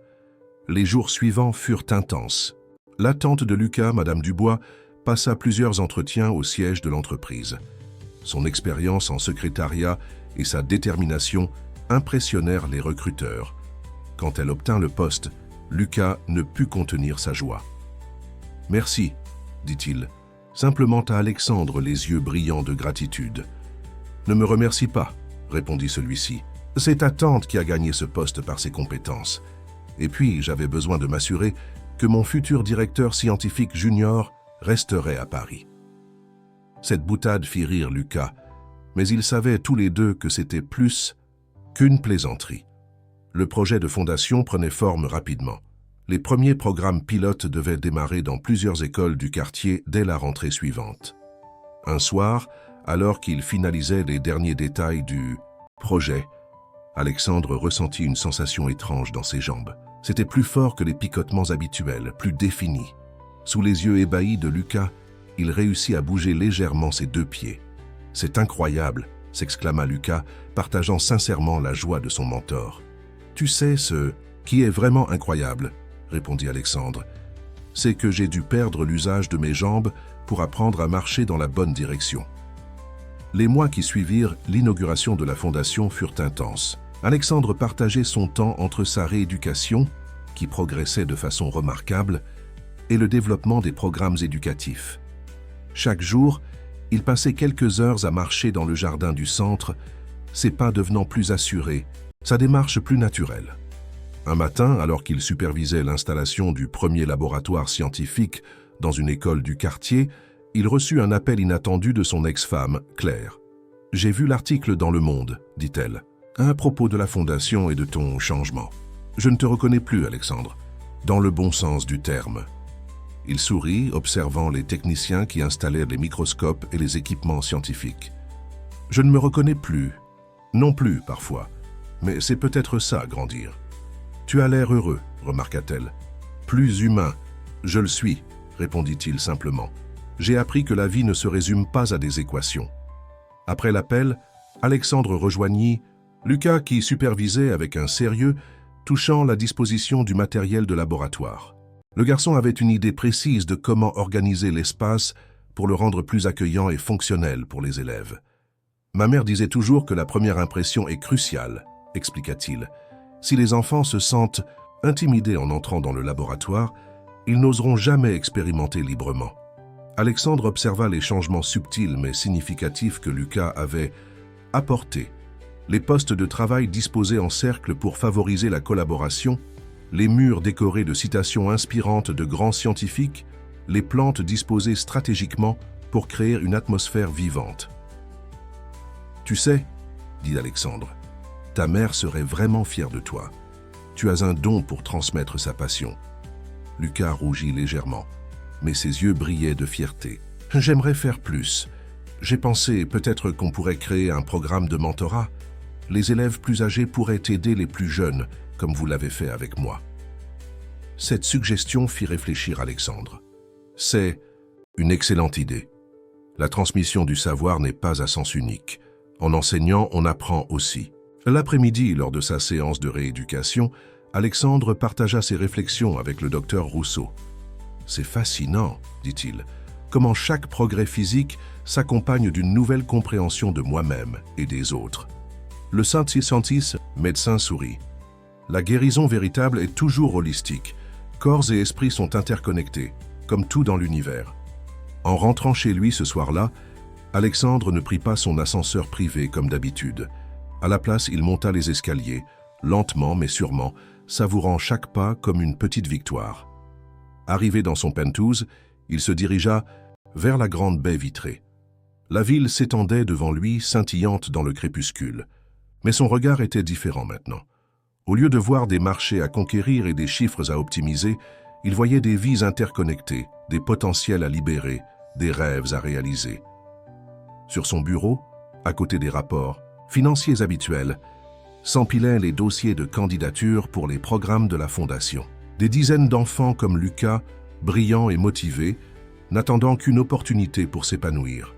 Les jours suivants furent intenses. La tante de Lucas, Madame Dubois, passa plusieurs entretiens au siège de l'entreprise. Son expérience en secrétariat et sa détermination impressionnèrent les recruteurs. Quand elle obtint le poste, Lucas ne put contenir sa joie. « Merci », dit-il, simplement à Alexandre, les yeux brillants de gratitude. « Ne me remercie pas », répondit celui-ci. « C'est ta tante qui a gagné ce poste par ses compétences. Et puis, j'avais besoin de m'assurer que mon futur directeur scientifique junior resterait à Paris. » Cette boutade fit rire Lucas, mais ils savaient tous les deux que c'était plus qu'une plaisanterie. Le projet de fondation prenait forme rapidement. Les premiers programmes pilotes devaient démarrer dans plusieurs écoles du quartier dès la rentrée suivante. Un soir, alors qu'il finalisait les derniers détails du projet, Alexandre ressentit une sensation étrange dans ses jambes. C'était plus fort que les picotements habituels, plus défini. Sous les yeux ébahis de Lucas, il réussit à bouger légèrement ses deux pieds. « C'est incroyable !» s'exclama Lucas, partageant sincèrement la joie de son mentor. « Tu sais ce qui est vraiment incroyable ?» répondit Alexandre. « C'est que j'ai dû perdre l'usage de mes jambes pour apprendre à marcher dans la bonne direction. » Les mois qui suivirent l'inauguration de la fondation furent intenses. Alexandre partageait son temps entre sa rééducation, qui progressait de façon remarquable, et le développement des programmes éducatifs. Chaque jour, il passait quelques heures à marcher dans le jardin du centre, ses pas devenant plus assurés, sa démarche plus naturelle. Un matin, alors qu'il supervisait l'installation du premier laboratoire scientifique dans une école du quartier, il reçut un appel inattendu de son ex-femme, Claire. « J'ai vu l'article dans Le Monde, dit-elle, à propos de la fondation et de ton changement. Je ne te reconnais plus, Alexandre, dans le bon sens du terme. » Il sourit, observant les techniciens qui installaient les microscopes et les équipements scientifiques. « Je ne me reconnais plus, non plus parfois, mais c'est peut-être ça, grandir. » Tu as l'air heureux, remarqua-t-elle. Plus humain. Je le suis, répondit-il simplement. J'ai appris que la vie ne se résume pas à des équations. Après l'appel, Alexandre rejoignit Lucas qui supervisait avec un sérieux, touchant la disposition du matériel de laboratoire. Le garçon avait une idée précise de comment organiser l'espace pour le rendre plus accueillant et fonctionnel pour les élèves. Ma mère disait toujours que la première impression est cruciale, expliqua-t-il. Si les enfants se sentent intimidés en entrant dans le laboratoire, ils n'oseront jamais expérimenter librement. Alexandre observa les changements subtils mais significatifs que Lucas avait apportés. Les postes de travail disposés en cercle pour favoriser la collaboration, les murs décorés de citations inspirantes de grands scientifiques, les plantes disposées stratégiquement pour créer une atmosphère vivante. « Tu sais, dit Alexandre, ta mère serait vraiment fière de toi. Tu as un don pour transmettre sa passion. » Lucas rougit légèrement, mais ses yeux brillaient de fierté. « J'aimerais faire plus. J'ai pensé peut-être qu'on pourrait créer un programme de mentorat. Les élèves plus âgés pourraient aider les plus jeunes, comme vous l'avez fait avec moi. » Cette suggestion fit réfléchir Alexandre. C'est une excellente idée. La transmission du savoir n'est pas à sens unique. En enseignant, on apprend aussi. L'après-midi, lors de sa séance de rééducation, Alexandre partagea ses réflexions avec le docteur Rousseau. « C'est fascinant, dit-il, comment chaque progrès physique s'accompagne d'une nouvelle compréhension de moi-même et des autres. » Le Saint-Santis, médecin, sourit. « La guérison véritable est toujours holistique. Corps et esprit sont interconnectés, comme tout dans l'univers. » En rentrant chez lui ce soir-là, Alexandre ne prit pas son ascenseur privé comme d'habitude. À la place, il monta les escaliers, lentement mais sûrement, savourant chaque pas comme une petite victoire. Arrivé dans son penthouse, il se dirigea vers la grande baie vitrée. La ville s'étendait devant lui, scintillante dans le crépuscule. Mais son regard était différent maintenant. Au lieu de voir des marchés à conquérir et des chiffres à optimiser, il voyait des vies interconnectées, des potentiels à libérer, des rêves à réaliser. Sur son bureau, à côté des rapports financiers habituels, s'empilaient les dossiers de candidature pour les programmes de la Fondation. Des dizaines d'enfants comme Lucas, brillants et motivés, n'attendant qu'une opportunité pour s'épanouir.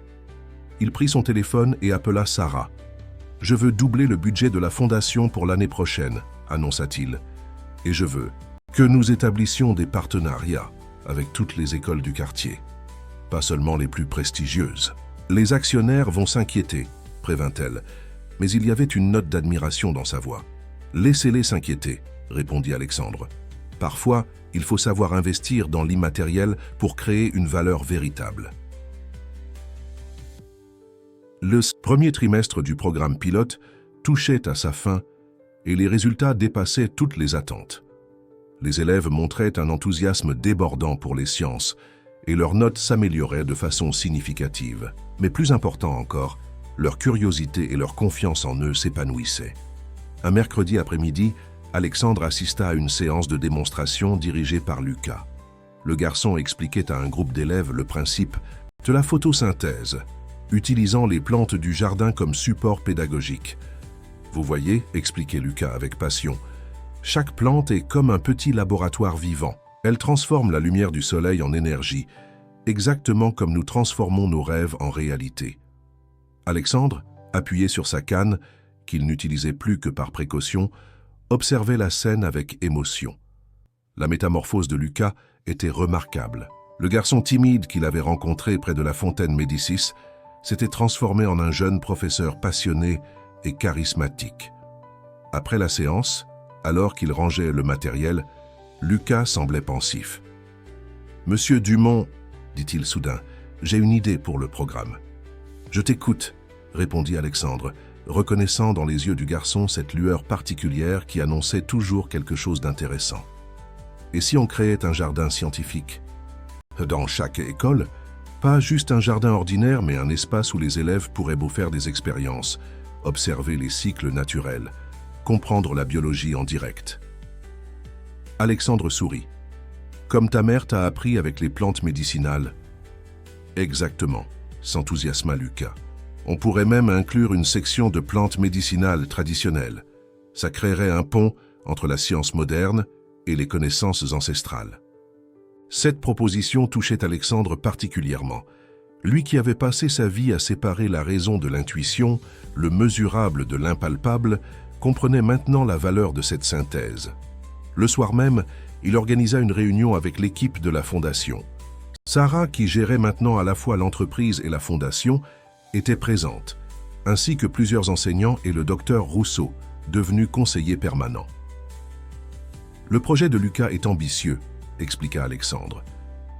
Il prit son téléphone et appela Sarah. « Je veux doubler le budget de la Fondation pour l'année prochaine, » annonça-t-il. « Et je veux que nous établissions des partenariats avec toutes les écoles du quartier, pas seulement les plus prestigieuses. Les actionnaires vont s'inquiéter, » prévint-elle, mais il y avait une note d'admiration dans sa voix. « Laissez-les s'inquiéter, » répondit Alexandre. « Parfois, il faut savoir investir dans l'immatériel pour créer une valeur véritable. » Le premier trimestre du programme pilote touchait à sa fin et les résultats dépassaient toutes les attentes. Les élèves montraient un enthousiasme débordant pour les sciences et leurs notes s'amélioraient de façon significative. Mais plus important encore, leur curiosité et leur confiance en eux s'épanouissaient. Un mercredi après-midi, Alexandre assista à une séance de démonstration dirigée par Lucas. Le garçon expliquait à un groupe d'élèves le principe de la photosynthèse, utilisant les plantes du jardin comme support pédagogique. « Vous voyez, » expliquait Lucas avec passion, « chaque plante est comme un petit laboratoire vivant. Elle transforme la lumière du soleil en énergie, exactement comme nous transformons nos rêves en réalité. » Alexandre, appuyé sur sa canne, qu'il n'utilisait plus que par précaution, observait la scène avec émotion. La métamorphose de Lucas était remarquable. Le garçon timide qu'il avait rencontré près de la fontaine Médicis s'était transformé en un jeune professeur passionné et charismatique. Après la séance, alors qu'il rangeait le matériel, Lucas semblait pensif. « Monsieur Dumont, dit-il soudain, j'ai une idée pour le programme. »« Je t'écoute, » répondit Alexandre, reconnaissant dans les yeux du garçon cette lueur particulière qui annonçait toujours quelque chose d'intéressant. « Et si on créait un jardin scientifique ? Dans chaque école, pas juste un jardin ordinaire, mais un espace où les élèves pourraient beau faire des expériences, observer les cycles naturels, comprendre la biologie en direct. » Alexandre sourit. « Comme ta mère t'a appris avec les plantes médicinales. » « Exactement, » s'enthousiasma Lucas. « On pourrait même inclure une section de plantes médicinales traditionnelles. Ça créerait un pont entre la science moderne et les connaissances ancestrales. Cette proposition touchait Alexandre particulièrement. Lui qui avait passé sa vie à séparer la raison de l'intuition, le mesurable de l'impalpable, comprenait maintenant la valeur de cette synthèse. Le soir même, il organisa une réunion avec l'équipe de la Fondation. Sarah, qui gérait maintenant à la fois l'entreprise et la Fondation, était présente, ainsi que plusieurs enseignants et le docteur Rousseau, devenu conseiller permanent. Le projet de Lucas est ambitieux, expliqua Alexandre,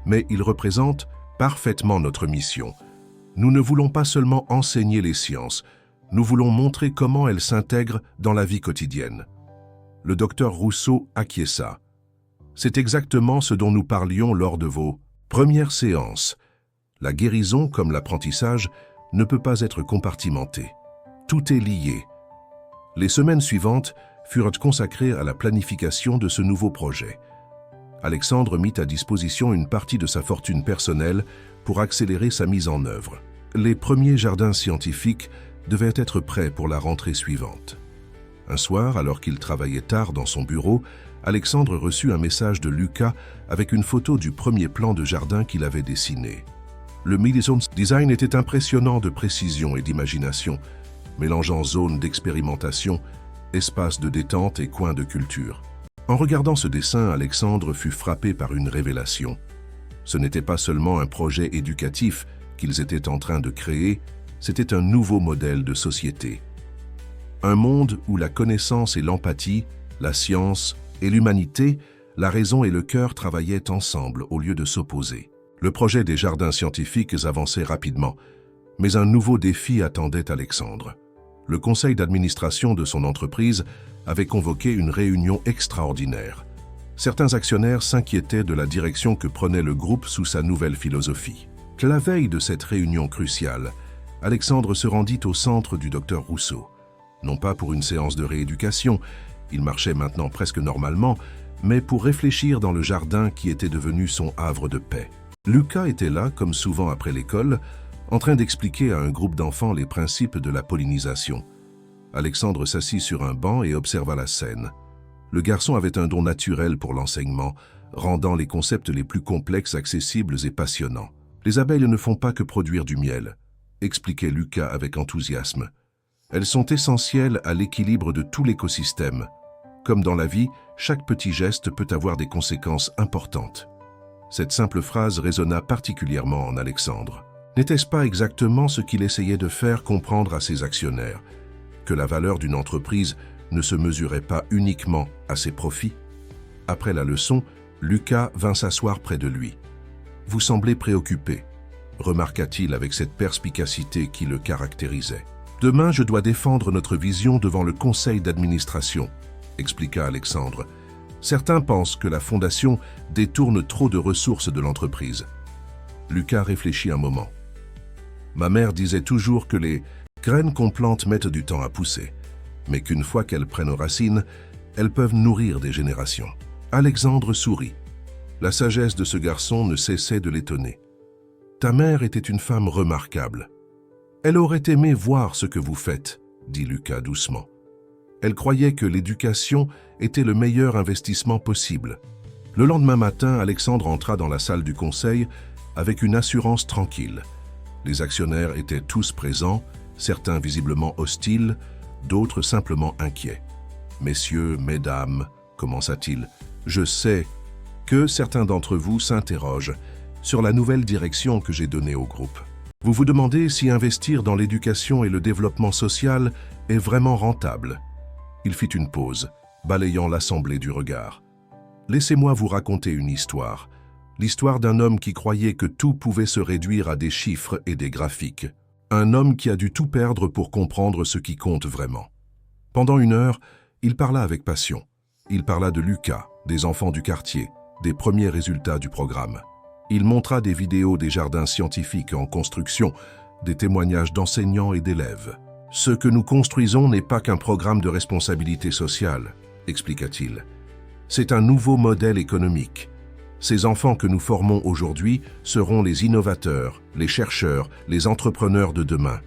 mais il représente parfaitement notre mission. Nous ne voulons pas seulement enseigner les sciences, nous voulons montrer comment elles s'intègrent dans la vie quotidienne. Le docteur Rousseau acquiesça. C'est exactement ce dont nous parlions lors de vos premières séances. La guérison, comme l'apprentissage, ne peut pas être compartimentée. Tout est lié. Les semaines suivantes furent consacrées à la planification de ce nouveau projet. Alexandre mit à disposition une partie de sa fortune personnelle pour accélérer sa mise en œuvre. Les premiers jardins scientifiques devaient être prêts pour la rentrée suivante. Un soir, alors qu'il travaillait tard dans son bureau, Alexandre reçut un message de Lucas avec une photo du premier plan de jardin qu'il avait dessiné. Le Medicine Design était impressionnant de précision et d'imagination, mélangeant zones d'expérimentation, espaces de détente et coins de culture. En regardant ce dessin, Alexandre fut frappé par une révélation. Ce n'était pas seulement un projet éducatif qu'ils étaient en train de créer, c'était un nouveau modèle de société. Un monde où la connaissance et l'empathie, la science et l'humanité, la raison et le cœur travaillaient ensemble au lieu de s'opposer. Le projet des jardins scientifiques avançait rapidement, mais un nouveau défi attendait Alexandre. Le conseil d'administration de son entreprise avait convoqué une réunion extraordinaire. Certains actionnaires s'inquiétaient de la direction que prenait le groupe sous sa nouvelle philosophie. La veille de cette réunion cruciale, Alexandre se rendit au centre du docteur Rousseau. Non pas pour une séance de rééducation, il marchait maintenant presque normalement, mais pour réfléchir dans le jardin qui était devenu son havre de paix. Lucas était là, comme souvent après l'école, en train d'expliquer à un groupe d'enfants les principes de la pollinisation. Alexandre s'assit sur un banc et observa la scène. Le garçon avait un don naturel pour l'enseignement, rendant les concepts les plus complexes accessibles et passionnants. Les abeilles ne font pas que produire du miel, expliquait Lucas avec enthousiasme. Elles sont essentielles à l'équilibre de tout l'écosystème. Comme dans la vie, chaque petit geste peut avoir des conséquences importantes. Cette simple phrase résonna particulièrement en Alexandre. N'était-ce pas exactement ce qu'il essayait de faire comprendre à ses actionnaires? Que la valeur d'une entreprise ne se mesurait pas uniquement à ses profits? Après la leçon, Lucas vint s'asseoir près de lui. « Vous semblez préoccupé », remarqua-t-il avec cette perspicacité qui le caractérisait. « Demain, je dois défendre notre vision devant le conseil d'administration », expliqua Alexandre. « Certains pensent que la Fondation détourne trop de ressources de l'entreprise. » Lucas réfléchit un moment. « Ma mère disait toujours que les graines qu'on plante mettent du temps à pousser, mais qu'une fois qu'elles prennent racine, elles peuvent nourrir des générations. » Alexandre sourit. La sagesse de ce garçon ne cessait de l'étonner. « Ta mère était une femme remarquable. Elle aurait aimé voir ce que vous faites, » dit Lucas doucement. Elle croyait que l'éducation était le meilleur investissement possible. Le lendemain matin, Alexandre entra dans la salle du conseil avec une assurance tranquille. Les actionnaires étaient tous présents, certains visiblement hostiles, d'autres simplement inquiets. « Messieurs, mesdames, commença-t-il, je sais que certains d'entre vous s'interrogent sur la nouvelle direction que j'ai donnée au groupe. Vous vous demandez si investir dans l'éducation et le développement social est vraiment rentable. » Il fit une pause, balayant l'assemblée du regard. « Laissez-moi vous raconter une histoire. L'histoire d'un homme qui croyait que tout pouvait se réduire à des chiffres et des graphiques. Un homme qui a dû tout perdre pour comprendre ce qui compte vraiment. » Pendant une heure, il parla avec passion. Il parla de Lucas, des enfants du quartier, des premiers résultats du programme. Il montra des vidéos des jardins scientifiques en construction, des témoignages d'enseignants et d'élèves. « Ce que nous construisons n'est pas qu'un programme de responsabilité sociale, » expliqua-t-il. « C'est un nouveau modèle économique. Ces enfants que nous formons aujourd'hui seront les innovateurs, les chercheurs, les entrepreneurs de demain.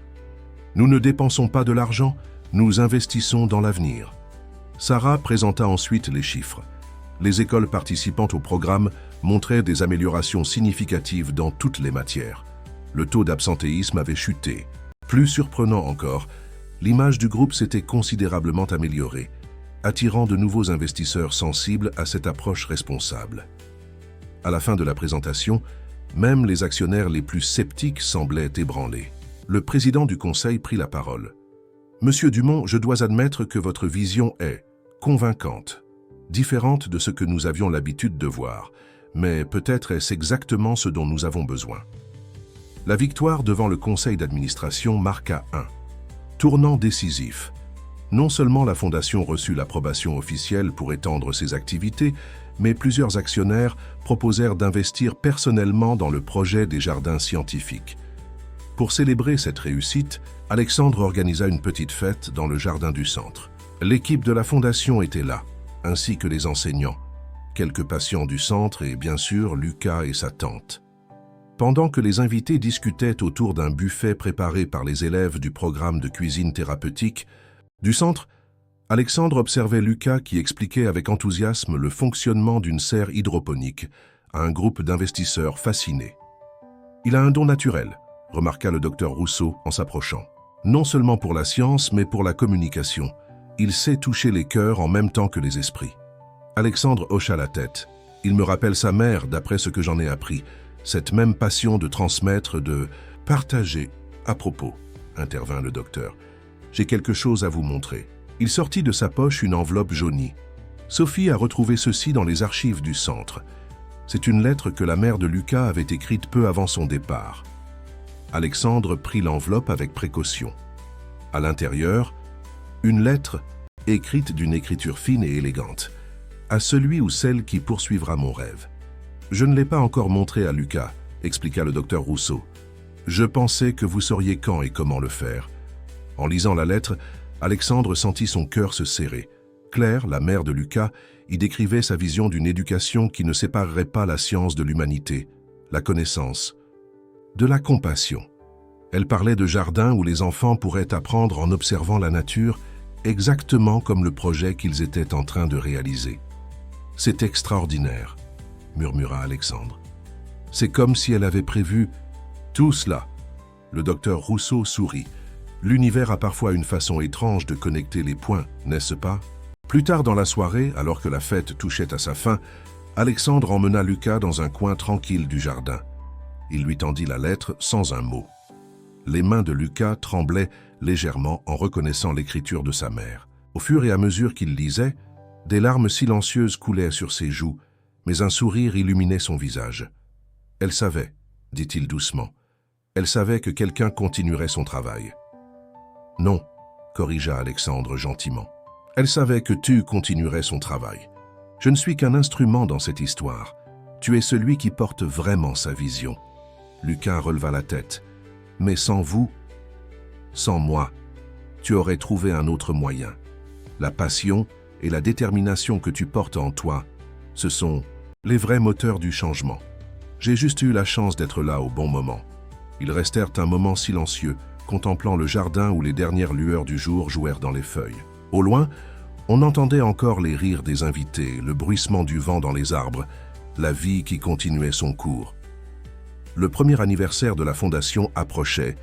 Nous ne dépensons pas de l'argent, nous investissons dans l'avenir. » Sarah présenta ensuite les chiffres. Les écoles participant au programme montraient des améliorations significatives dans toutes les matières. Le taux d'absentéisme avait chuté. Plus surprenant encore, l'image du groupe s'était considérablement améliorée, attirant de nouveaux investisseurs sensibles à cette approche responsable. À la fin de la présentation, même les actionnaires les plus sceptiques semblaient ébranlés. Le président du conseil prit la parole. « Monsieur Dumont, je dois admettre que votre vision est convaincante, différente de ce que nous avions l'habitude de voir, mais peut-être est-ce exactement ce dont nous avons besoin. » La victoire devant le conseil d'administration marqua un tournant décisif. Non seulement la Fondation reçut l'approbation officielle pour étendre ses activités, mais plusieurs actionnaires proposèrent d'investir personnellement dans le projet des jardins scientifiques. Pour célébrer cette réussite, Alexandre organisa une petite fête dans le jardin du centre. L'équipe de la Fondation était là, ainsi que les enseignants, quelques patients du centre et bien sûr Lucas et sa tante. Pendant que les invités discutaient autour d'un buffet préparé par les élèves du programme de cuisine thérapeutique du centre, Alexandre observait Lucas qui expliquait avec enthousiasme le fonctionnement d'une serre hydroponique à un groupe d'investisseurs fascinés. « Il a un don naturel », remarqua le docteur Rousseau en s'approchant. « Non seulement pour la science, mais pour la communication. Il sait toucher les cœurs en même temps que les esprits. » Alexandre hocha la tête. « Il me rappelle sa mère, d'après ce que j'en ai appris. Cette même passion de transmettre, de partager. À propos, intervint le docteur, j'ai quelque chose à vous montrer. » Il sortit de sa poche une enveloppe jaunie. Sophie a retrouvé ceci dans les archives du centre. C'est une lettre que la mère de Lucas avait écrite peu avant son départ. Alexandre prit l'enveloppe avec précaution. À l'intérieur, une lettre écrite d'une écriture fine et élégante. À celui ou celle qui poursuivra mon rêve. Je ne l'ai pas encore montré à Lucas, expliqua le docteur Rousseau. Je pensais que vous sauriez quand et comment le faire. En lisant la lettre, Alexandre sentit son cœur se serrer. Claire, la mère de Lucas, y décrivait sa vision d'une éducation qui ne séparerait pas la science de l'humanité, la connaissance, de la compassion. Elle parlait de jardins où les enfants pourraient apprendre en observant la nature, exactement comme le projet qu'ils étaient en train de réaliser. « C'est extraordinaire », murmura Alexandre. « C'est comme si elle avait prévu tout cela. » Le docteur Rousseau sourit. L'univers a parfois une façon étrange de connecter les points, n'est-ce pas? Plus tard dans la soirée, alors que la fête touchait à sa fin, Alexandre emmena Lucas dans un coin tranquille du jardin. Il lui tendit la lettre sans un mot. Les mains de Lucas tremblaient légèrement en reconnaissant l'écriture de sa mère. Au fur et à mesure qu'il lisait, des larmes silencieuses coulaient sur ses joues, mais un sourire illuminait son visage. « Elle savait, » dit-il doucement. « Elle savait que quelqu'un continuerait son travail. » « Non, » corrigea Alexandre gentiment. « Elle savait que tu continuerais son travail. Je ne suis qu'un instrument dans cette histoire. Tu es celui qui porte vraiment sa vision. » Lucas releva la tête. « Mais sans vous, sans moi, tu aurais trouvé un autre moyen. La passion et la détermination que tu portes en toi, ce sont les vrais moteurs du changement. J'ai juste eu la chance d'être là au bon moment. » Ils restèrent un moment silencieux, contemplant le jardin où les dernières lueurs du jour jouèrent dans les feuilles. Au loin, on entendait encore les rires des invités, le bruissement du vent dans les arbres, la vie qui continuait son cours. Le premier anniversaire de la Fondation approchait,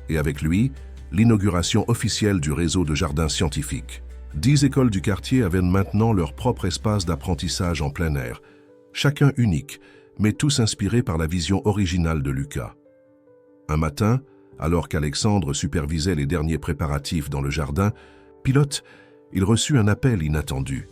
et avec lui, l'inauguration officielle du réseau de jardins scientifiques. 10 écoles du quartier avaient maintenant leur propre espace d'apprentissage en plein air, chacun unique, mais tous inspirés par la vision originale de Lucas. Un matin, alors qu'Alexandre supervisait les derniers préparatifs dans le jardin, pilote, il reçut un appel inattendu.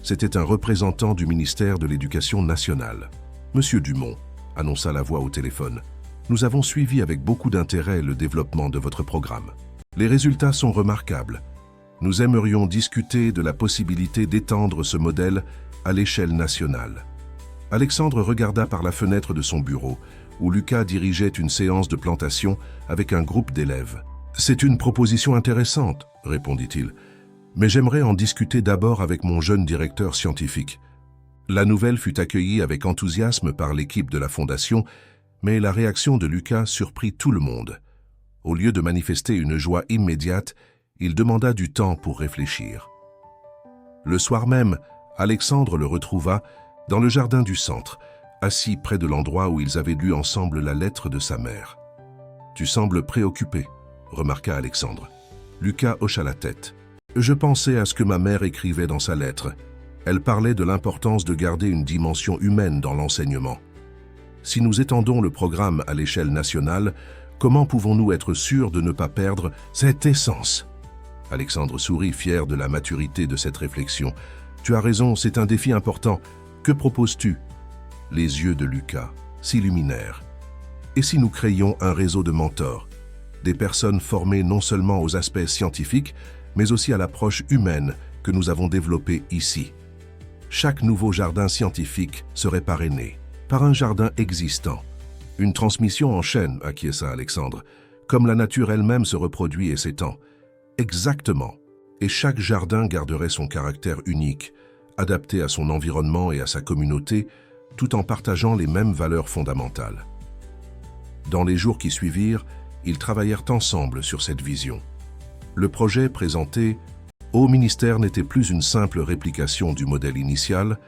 C'était un représentant du ministère de l'Éducation nationale. « Monsieur Dumont », annonça la voix au téléphone, « nous avons suivi avec beaucoup d'intérêt le développement de votre programme. Les résultats sont remarquables. Nous aimerions discuter de la possibilité d'étendre ce modèle à l'échelle nationale. » Alexandre regarda par la fenêtre de son bureau, où Lucas dirigeait une séance de plantation avec un groupe d'élèves. « C'est une proposition intéressante, » répondit-il, « mais j'aimerais en discuter d'abord avec mon jeune directeur scientifique. » La nouvelle fut accueillie avec enthousiasme par l'équipe de la Fondation, mais la réaction de Lucas surprit tout le monde. Au lieu de manifester une joie immédiate, il demanda du temps pour réfléchir. Le soir même, Alexandre le retrouva dans le jardin du centre, assis près de l'endroit où ils avaient lu ensemble la lettre de sa mère. « Tu sembles préoccupé », remarqua Alexandre. Lucas hocha la tête. « Je pensais à ce que ma mère écrivait dans sa lettre. Elle parlait de l'importance de garder une dimension humaine dans l'enseignement. Si nous étendons le programme à l'échelle nationale, comment pouvons-nous être sûrs de ne pas perdre cette essence ?» Alexandre sourit, fier de la maturité de cette réflexion. « Tu as raison, c'est un défi important. Que proposes-tu » Les yeux de Lucas s'illuminèrent. « Et si nous créions un réseau de mentors, des personnes formées non seulement aux aspects scientifiques, mais aussi à l'approche humaine que nous avons développée ici. Chaque nouveau jardin scientifique serait parrainé par un jardin existant. Une transmission en chaîne, acquiesça Alexandre, comme la nature elle-même se reproduit et s'étend. Exactement. Et chaque jardin garderait son caractère unique, adapté à son environnement et à sa communauté, tout en partageant les mêmes valeurs fondamentales. » Dans les jours qui suivirent, ils travaillèrent ensemble sur cette vision. Le projet présenté au ministère n'était plus une simple réplication du modèle initial,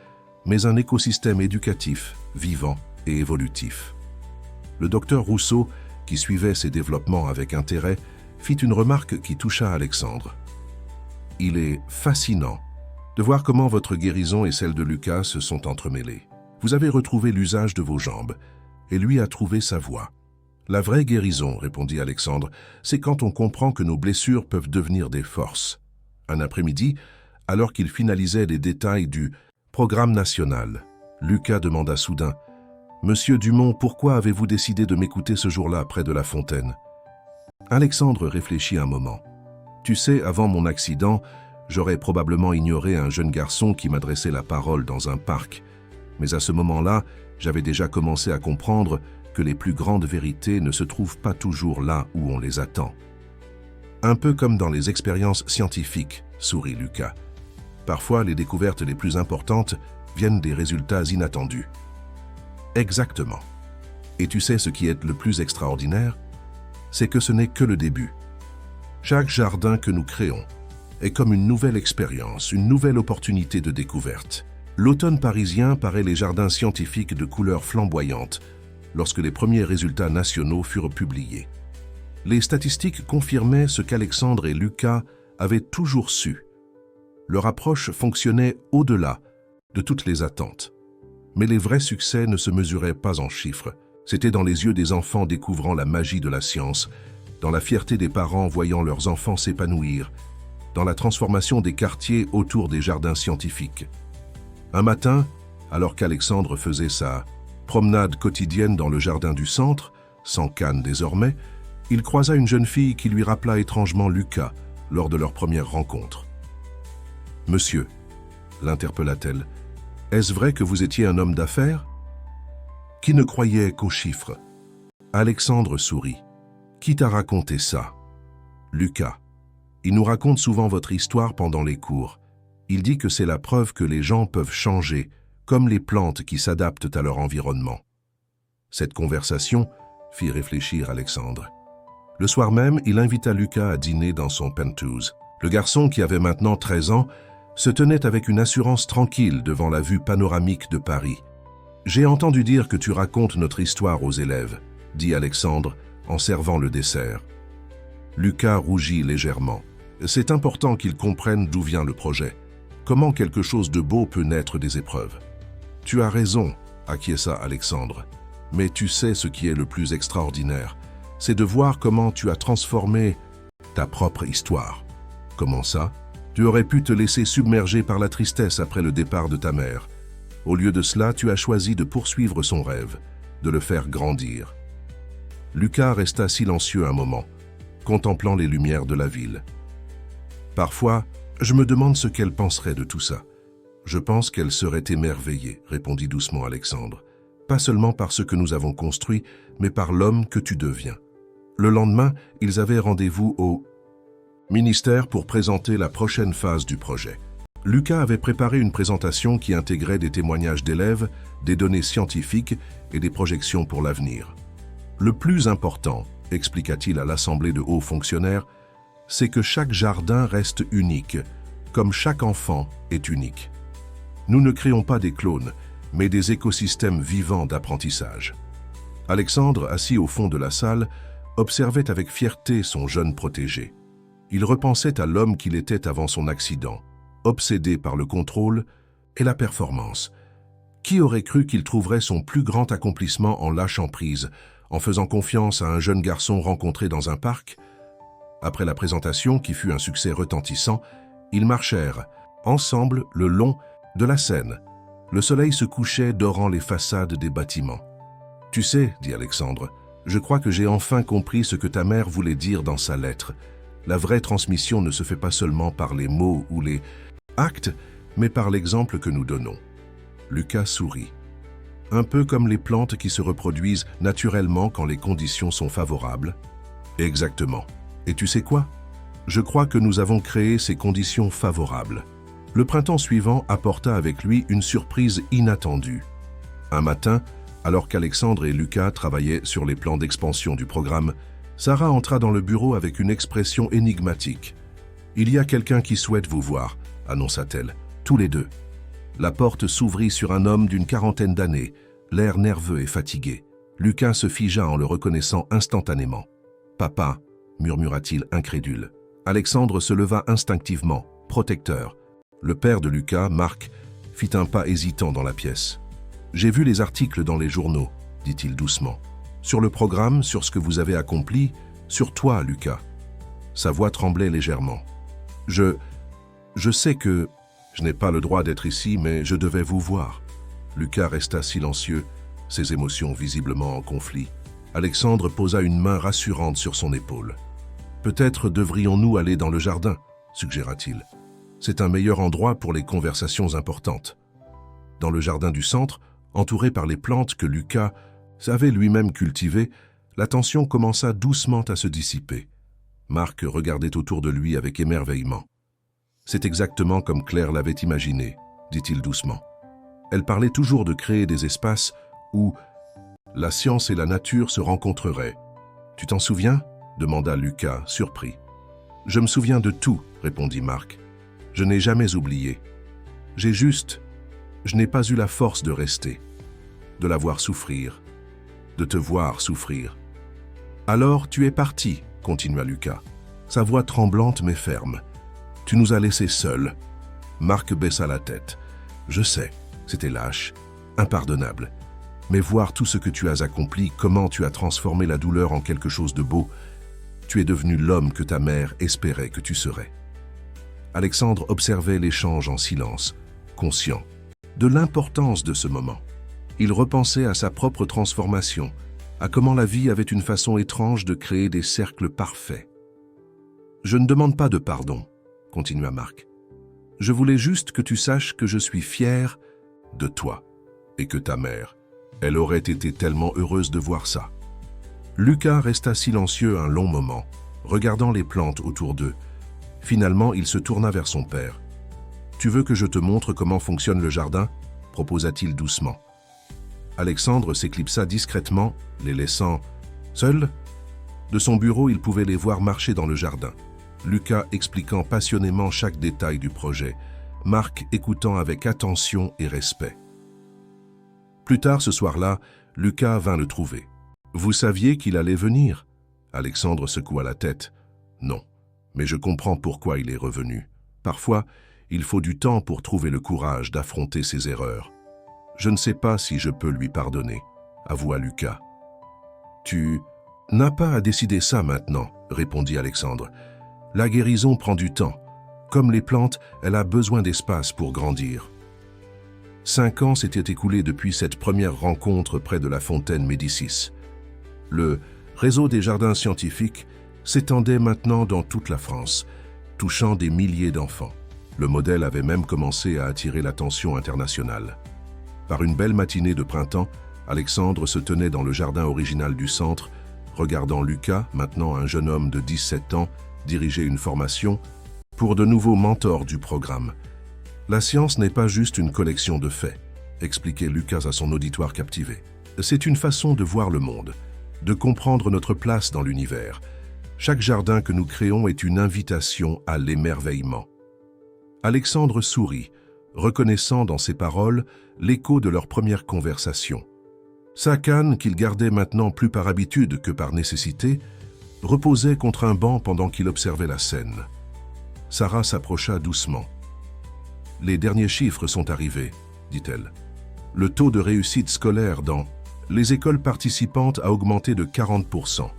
mais un écosystème éducatif, vivant et évolutif. Le docteur Rousseau, qui suivait ces développements avec intérêt, fit une remarque qui toucha Alexandre. « Il est fascinant de voir comment votre guérison et celle de Lucas se sont entremêlées. Vous avez retrouvé l'usage de vos jambes, et lui a trouvé sa voie. La vraie guérison, répondit Alexandre, c'est quand on comprend que nos blessures peuvent devenir des forces. » Un après-midi, alors qu'il finalisait les détails du programme national, Lucas demanda soudain « Monsieur Dumont, pourquoi avez-vous décidé de m'écouter ce jour-là près de la fontaine ?» Alexandre réfléchit un moment. « Tu sais, avant mon accident, j'aurais probablement ignoré un jeune garçon qui m'adressait la parole dans un parc. Mais à ce moment-là, j'avais déjà commencé à comprendre que les plus grandes vérités ne se trouvent pas toujours là où on les attend. » Un peu comme dans les expériences scientifiques, sourit Lucas. Parfois, les découvertes les plus importantes viennent des résultats inattendus. Exactement. Et tu sais ce qui est le plus extraordinaire? C'est que ce n'est que le début. Chaque jardin que nous créons est comme une nouvelle expérience, une nouvelle opportunité de découverte. L'automne parisien paraît les jardins scientifiques de couleurs flamboyantes lorsque les premiers résultats nationaux furent publiés. Les statistiques confirmaient ce qu'Alexandre et Lucas avaient toujours su. Leur approche fonctionnait au-delà de toutes les attentes. Mais les vrais succès ne se mesuraient pas en chiffres. C'était dans les yeux des enfants découvrant la magie de la science, dans la fierté des parents voyant leurs enfants s'épanouir, dans la transformation des quartiers autour des jardins scientifiques. Un matin, alors qu'Alexandre faisait sa promenade quotidienne dans le jardin du centre, sans canne désormais, il croisa une jeune fille qui lui rappela étrangement Lucas lors de leur première rencontre. « Monsieur, » l'interpella-t-elle, « est-ce vrai que vous étiez un homme d'affaires ?» Qui ne croyait qu'aux chiffres. Alexandre sourit. « Qui t'a raconté ça ?»« Lucas. Il nous raconte souvent votre histoire pendant les cours. Il dit que c'est la preuve que les gens peuvent changer, comme les plantes qui s'adaptent à leur environnement. » Cette conversation fit réfléchir Alexandre. Le soir même, il invita Lucas à dîner dans son penthouse. Le garçon, qui avait maintenant 13 ans, se tenait avec une assurance tranquille devant la vue panoramique de Paris. « J'ai entendu dire que tu racontes notre histoire aux élèves, » dit Alexandre en servant le dessert. Lucas rougit légèrement. C'est important qu'ils comprennent d'où vient le projet. Comment quelque chose de beau peut naître des épreuves. « Tu as raison, » acquiesça Alexandre. « Mais tu sais ce qui est le plus extraordinaire, c'est de voir comment tu as transformé ta propre histoire. » « Comment ça? Tu aurais pu te laisser submerger par la tristesse après le départ de ta mère. Au lieu de cela, tu as choisi de poursuivre son rêve, de le faire grandir. » Lucas resta silencieux un moment, contemplant les lumières de la ville. « Parfois, je me demande ce qu'elle penserait de tout ça. Je pense qu'elle serait émerveillée, » répondit doucement Alexandre. « Pas seulement par ce que nous avons construit, mais par l'homme que tu deviens. » Le lendemain, ils avaient rendez-vous au ministère pour présenter la prochaine phase du projet. Lucas avait préparé une présentation qui intégrait des témoignages d'élèves, des données scientifiques et des projections pour l'avenir. « Le plus important, expliqua-t-il à l'assemblée de hauts fonctionnaires, c'est que chaque jardin reste unique, comme chaque enfant est unique. Nous ne créons pas des clones, mais des écosystèmes vivants d'apprentissage. Alexandre, assis au fond de la salle, observait avec fierté son jeune protégé. Il repensait à l'homme qu'il était avant son accident, obsédé par le contrôle et la performance. Qui aurait cru qu'il trouverait son plus grand accomplissement en lâchant prise, en faisant confiance à un jeune garçon rencontré dans un parc? Après la présentation, qui fut un succès retentissant, ils marchèrent, ensemble, le long de la Seine. Le soleil se couchait dorant les façades des bâtiments. « Tu sais, dit Alexandre, je crois que j'ai enfin compris ce que ta mère voulait dire dans sa lettre. La vraie transmission ne se fait pas seulement par les mots ou les actes, mais par l'exemple que nous donnons. » Lucas sourit. Un peu comme les plantes qui se reproduisent naturellement quand les conditions sont favorables. Exactement. Et tu sais quoi? Je crois que nous avons créé ces conditions favorables. Le printemps suivant apporta avec lui une surprise inattendue. Un matin, alors qu'Alexandre et Lucas travaillaient sur les plans d'expansion du programme, Sarah entra dans le bureau avec une expression énigmatique. « Il y a quelqu'un qui souhaite vous voir », annonça-t-elle, tous les deux. La porte s'ouvrit sur un homme d'une quarantaine d'années, l'air nerveux et fatigué. Lucas se figea en le reconnaissant instantanément. « Papa », murmura-t-il incrédule. Alexandre se leva instinctivement, protecteur. Le père de Lucas, Marc, fit un pas hésitant dans la pièce. « J'ai vu les articles dans les journaux, » dit-il doucement. « Sur le programme, sur ce que vous avez accompli, sur toi, Lucas. » Sa voix tremblait légèrement. « Je sais que je n'ai pas le droit d'être ici, mais je devais vous voir. » Lucas resta silencieux, ses émotions visiblement en conflit. Alexandre posa une main rassurante sur son épaule. « Peut-être devrions-nous aller dans le jardin, » suggéra-t-il. « C'est un meilleur endroit pour les conversations importantes. » Dans le jardin du centre, entouré par les plantes que Lucas avait lui-même cultivées, la tension commença doucement à se dissiper. Marc regardait autour de lui avec émerveillement. « C'est exactement comme Claire l'avait imaginé, » dit-il doucement. Elle parlait toujours de créer des espaces où la science et la nature se rencontreraient. « Tu t'en souviens ?» demanda Lucas, surpris. « Je me souviens de tout, » répondit Marc. « Je n'ai jamais oublié. Je n'ai pas eu la force de rester, de la voir souffrir, de te voir souffrir. »« Alors tu es parti, » continua Lucas, sa voix tremblante mais ferme. « Tu nous as laissés seuls. » Marc baissa la tête. « Je sais, c'était lâche, impardonnable. Mais voir tout ce que tu as accompli, comment tu as transformé la douleur en quelque chose de beau, tu es devenu l'homme que ta mère espérait que tu serais. » Alexandre observait l'échange en silence, conscient de l'importance de ce moment. Il repensait à sa propre transformation, à comment la vie avait une façon étrange de créer des cercles parfaits. « Je ne demande pas de pardon, » continua Marc. « Je voulais juste que tu saches que je suis fier de toi et que ta mère, elle aurait été tellement heureuse de voir ça. » Lucas resta silencieux un long moment, regardant les plantes autour d'eux. Finalement, il se tourna vers son père. « Tu veux que je te montre comment fonctionne le jardin ?» proposa-t-il doucement. Alexandre s'éclipsa discrètement, les laissant seuls. De son bureau, il pouvait les voir marcher dans le jardin. Lucas expliquant passionnément chaque détail du projet, Marc écoutant avec attention et respect. Plus tard ce soir-là, Lucas vint le trouver. « Vous saviez qu'il allait venir ?» Alexandre secoua la tête. « Non, mais je comprends pourquoi il est revenu. Parfois, il faut du temps pour trouver le courage d'affronter ses erreurs. Je ne sais pas si je peux lui pardonner, » avoua Lucas. « Tu n'as pas à décider ça maintenant, » répondit Alexandre. « La guérison prend du temps. Comme les plantes, elle a besoin d'espace pour grandir. » 5 ans s'étaient écoulés depuis cette première rencontre près de la fontaine Médicis. Le réseau des jardins scientifiques s'étendait maintenant dans toute la France, touchant des milliers d'enfants. Le modèle avait même commencé à attirer l'attention internationale. Par une belle matinée de printemps, Alexandre se tenait dans le jardin original du centre, regardant Lucas, maintenant un jeune homme de 17 ans, diriger une formation pour de nouveaux mentors du programme. « La science n'est pas juste une collection de faits », expliquait Lucas à son auditoire captivé. « C'est une façon de voir le monde, de comprendre notre place dans l'univers. Chaque jardin que nous créons est une invitation à l'émerveillement. » Alexandre sourit, reconnaissant dans ses paroles l'écho de leur première conversation. Sa canne, qu'il gardait maintenant plus par habitude que par nécessité, reposait contre un banc pendant qu'il observait la scène. Sarah s'approcha doucement. « Les derniers chiffres sont arrivés, » dit-elle. « Le taux de réussite scolaire dans les écoles participantes a augmenté de 40%.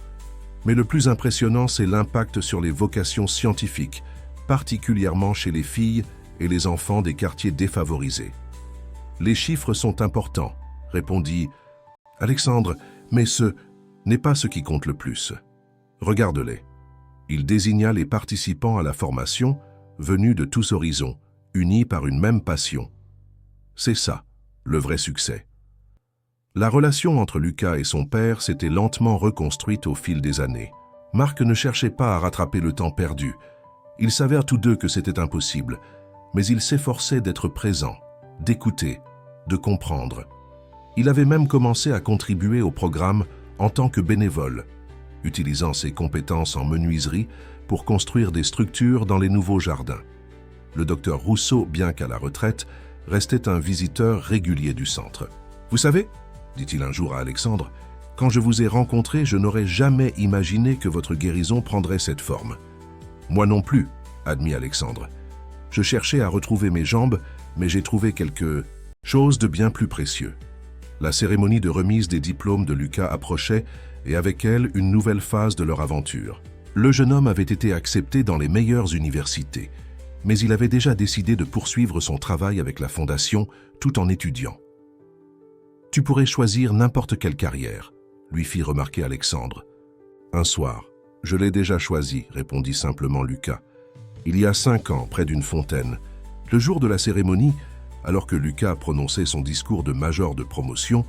Mais le plus impressionnant, c'est l'impact sur les vocations scientifiques, particulièrement chez les filles et les enfants des quartiers défavorisés. »« Les chiffres sont importants, » répondit Alexandre, « mais ce n'est pas ce qui compte le plus. Regarde-les. » Il désigna les participants à la formation, venus de tous horizons, unis par une même passion. C'est ça, le vrai succès. La relation entre Lucas et son père s'était lentement reconstruite au fil des années. Marc ne cherchait pas à rattraper le temps perdu. Ils savaient tous deux que c'était impossible, mais il s'efforçait d'être présent, d'écouter, de comprendre. Il avait même commencé à contribuer au programme en tant que bénévole, utilisant ses compétences en menuiserie pour construire des structures dans les nouveaux jardins. Le docteur Rousseau, bien qu'à la retraite, restait un visiteur régulier du centre. « Vous savez, dit-il un jour à Alexandre, « quand je vous ai rencontré, je n'aurais jamais imaginé que votre guérison prendrait cette forme. »« Moi non plus, » admit Alexandre. « Je cherchais à retrouver mes jambes, mais j'ai trouvé quelque chose de bien plus précieux. » La cérémonie de remise des diplômes de Lucas approchait et avec elle une nouvelle phase de leur aventure. Le jeune homme avait été accepté dans les meilleures universités, mais il avait déjà décidé de poursuivre son travail avec la Fondation tout en étudiant. « Tu pourrais choisir n'importe quelle carrière, » lui fit remarquer Alexandre. « Un soir, je l'ai déjà choisi, » répondit simplement Lucas. « Il y a 5 ans, près d'une fontaine, le jour de la cérémonie, alors que Lucas prononçait son discours de major de promotion,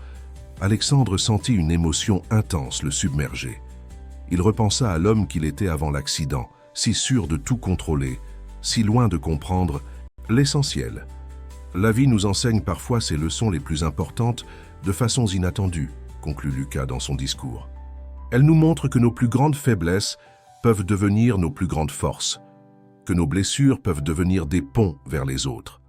Alexandre sentit une émotion intense le submerger. Il repensa à l'homme qu'il était avant l'accident, si sûr de tout contrôler, si loin de comprendre l'essentiel. La vie nous enseigne parfois ses leçons les plus importantes de façons inattendues, conclut Lucas dans son discours. Elle nous montre que nos plus grandes faiblesses peuvent devenir nos plus grandes forces, que nos blessures peuvent devenir des ponts vers les autres.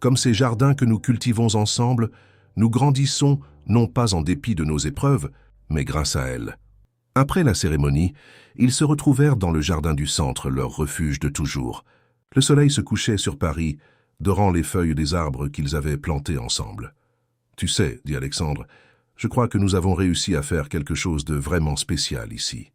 Comme ces jardins que nous cultivons ensemble, nous grandissons non pas en dépit de nos épreuves, mais grâce à elles. Après la cérémonie, ils se retrouvèrent dans le jardin du centre, leur refuge de toujours. Le soleil se couchait sur Paris, dorant les feuilles des arbres qu'ils avaient plantés ensemble. « Tu sais, dit Alexandre, je crois que nous avons réussi à faire quelque chose de vraiment spécial ici. »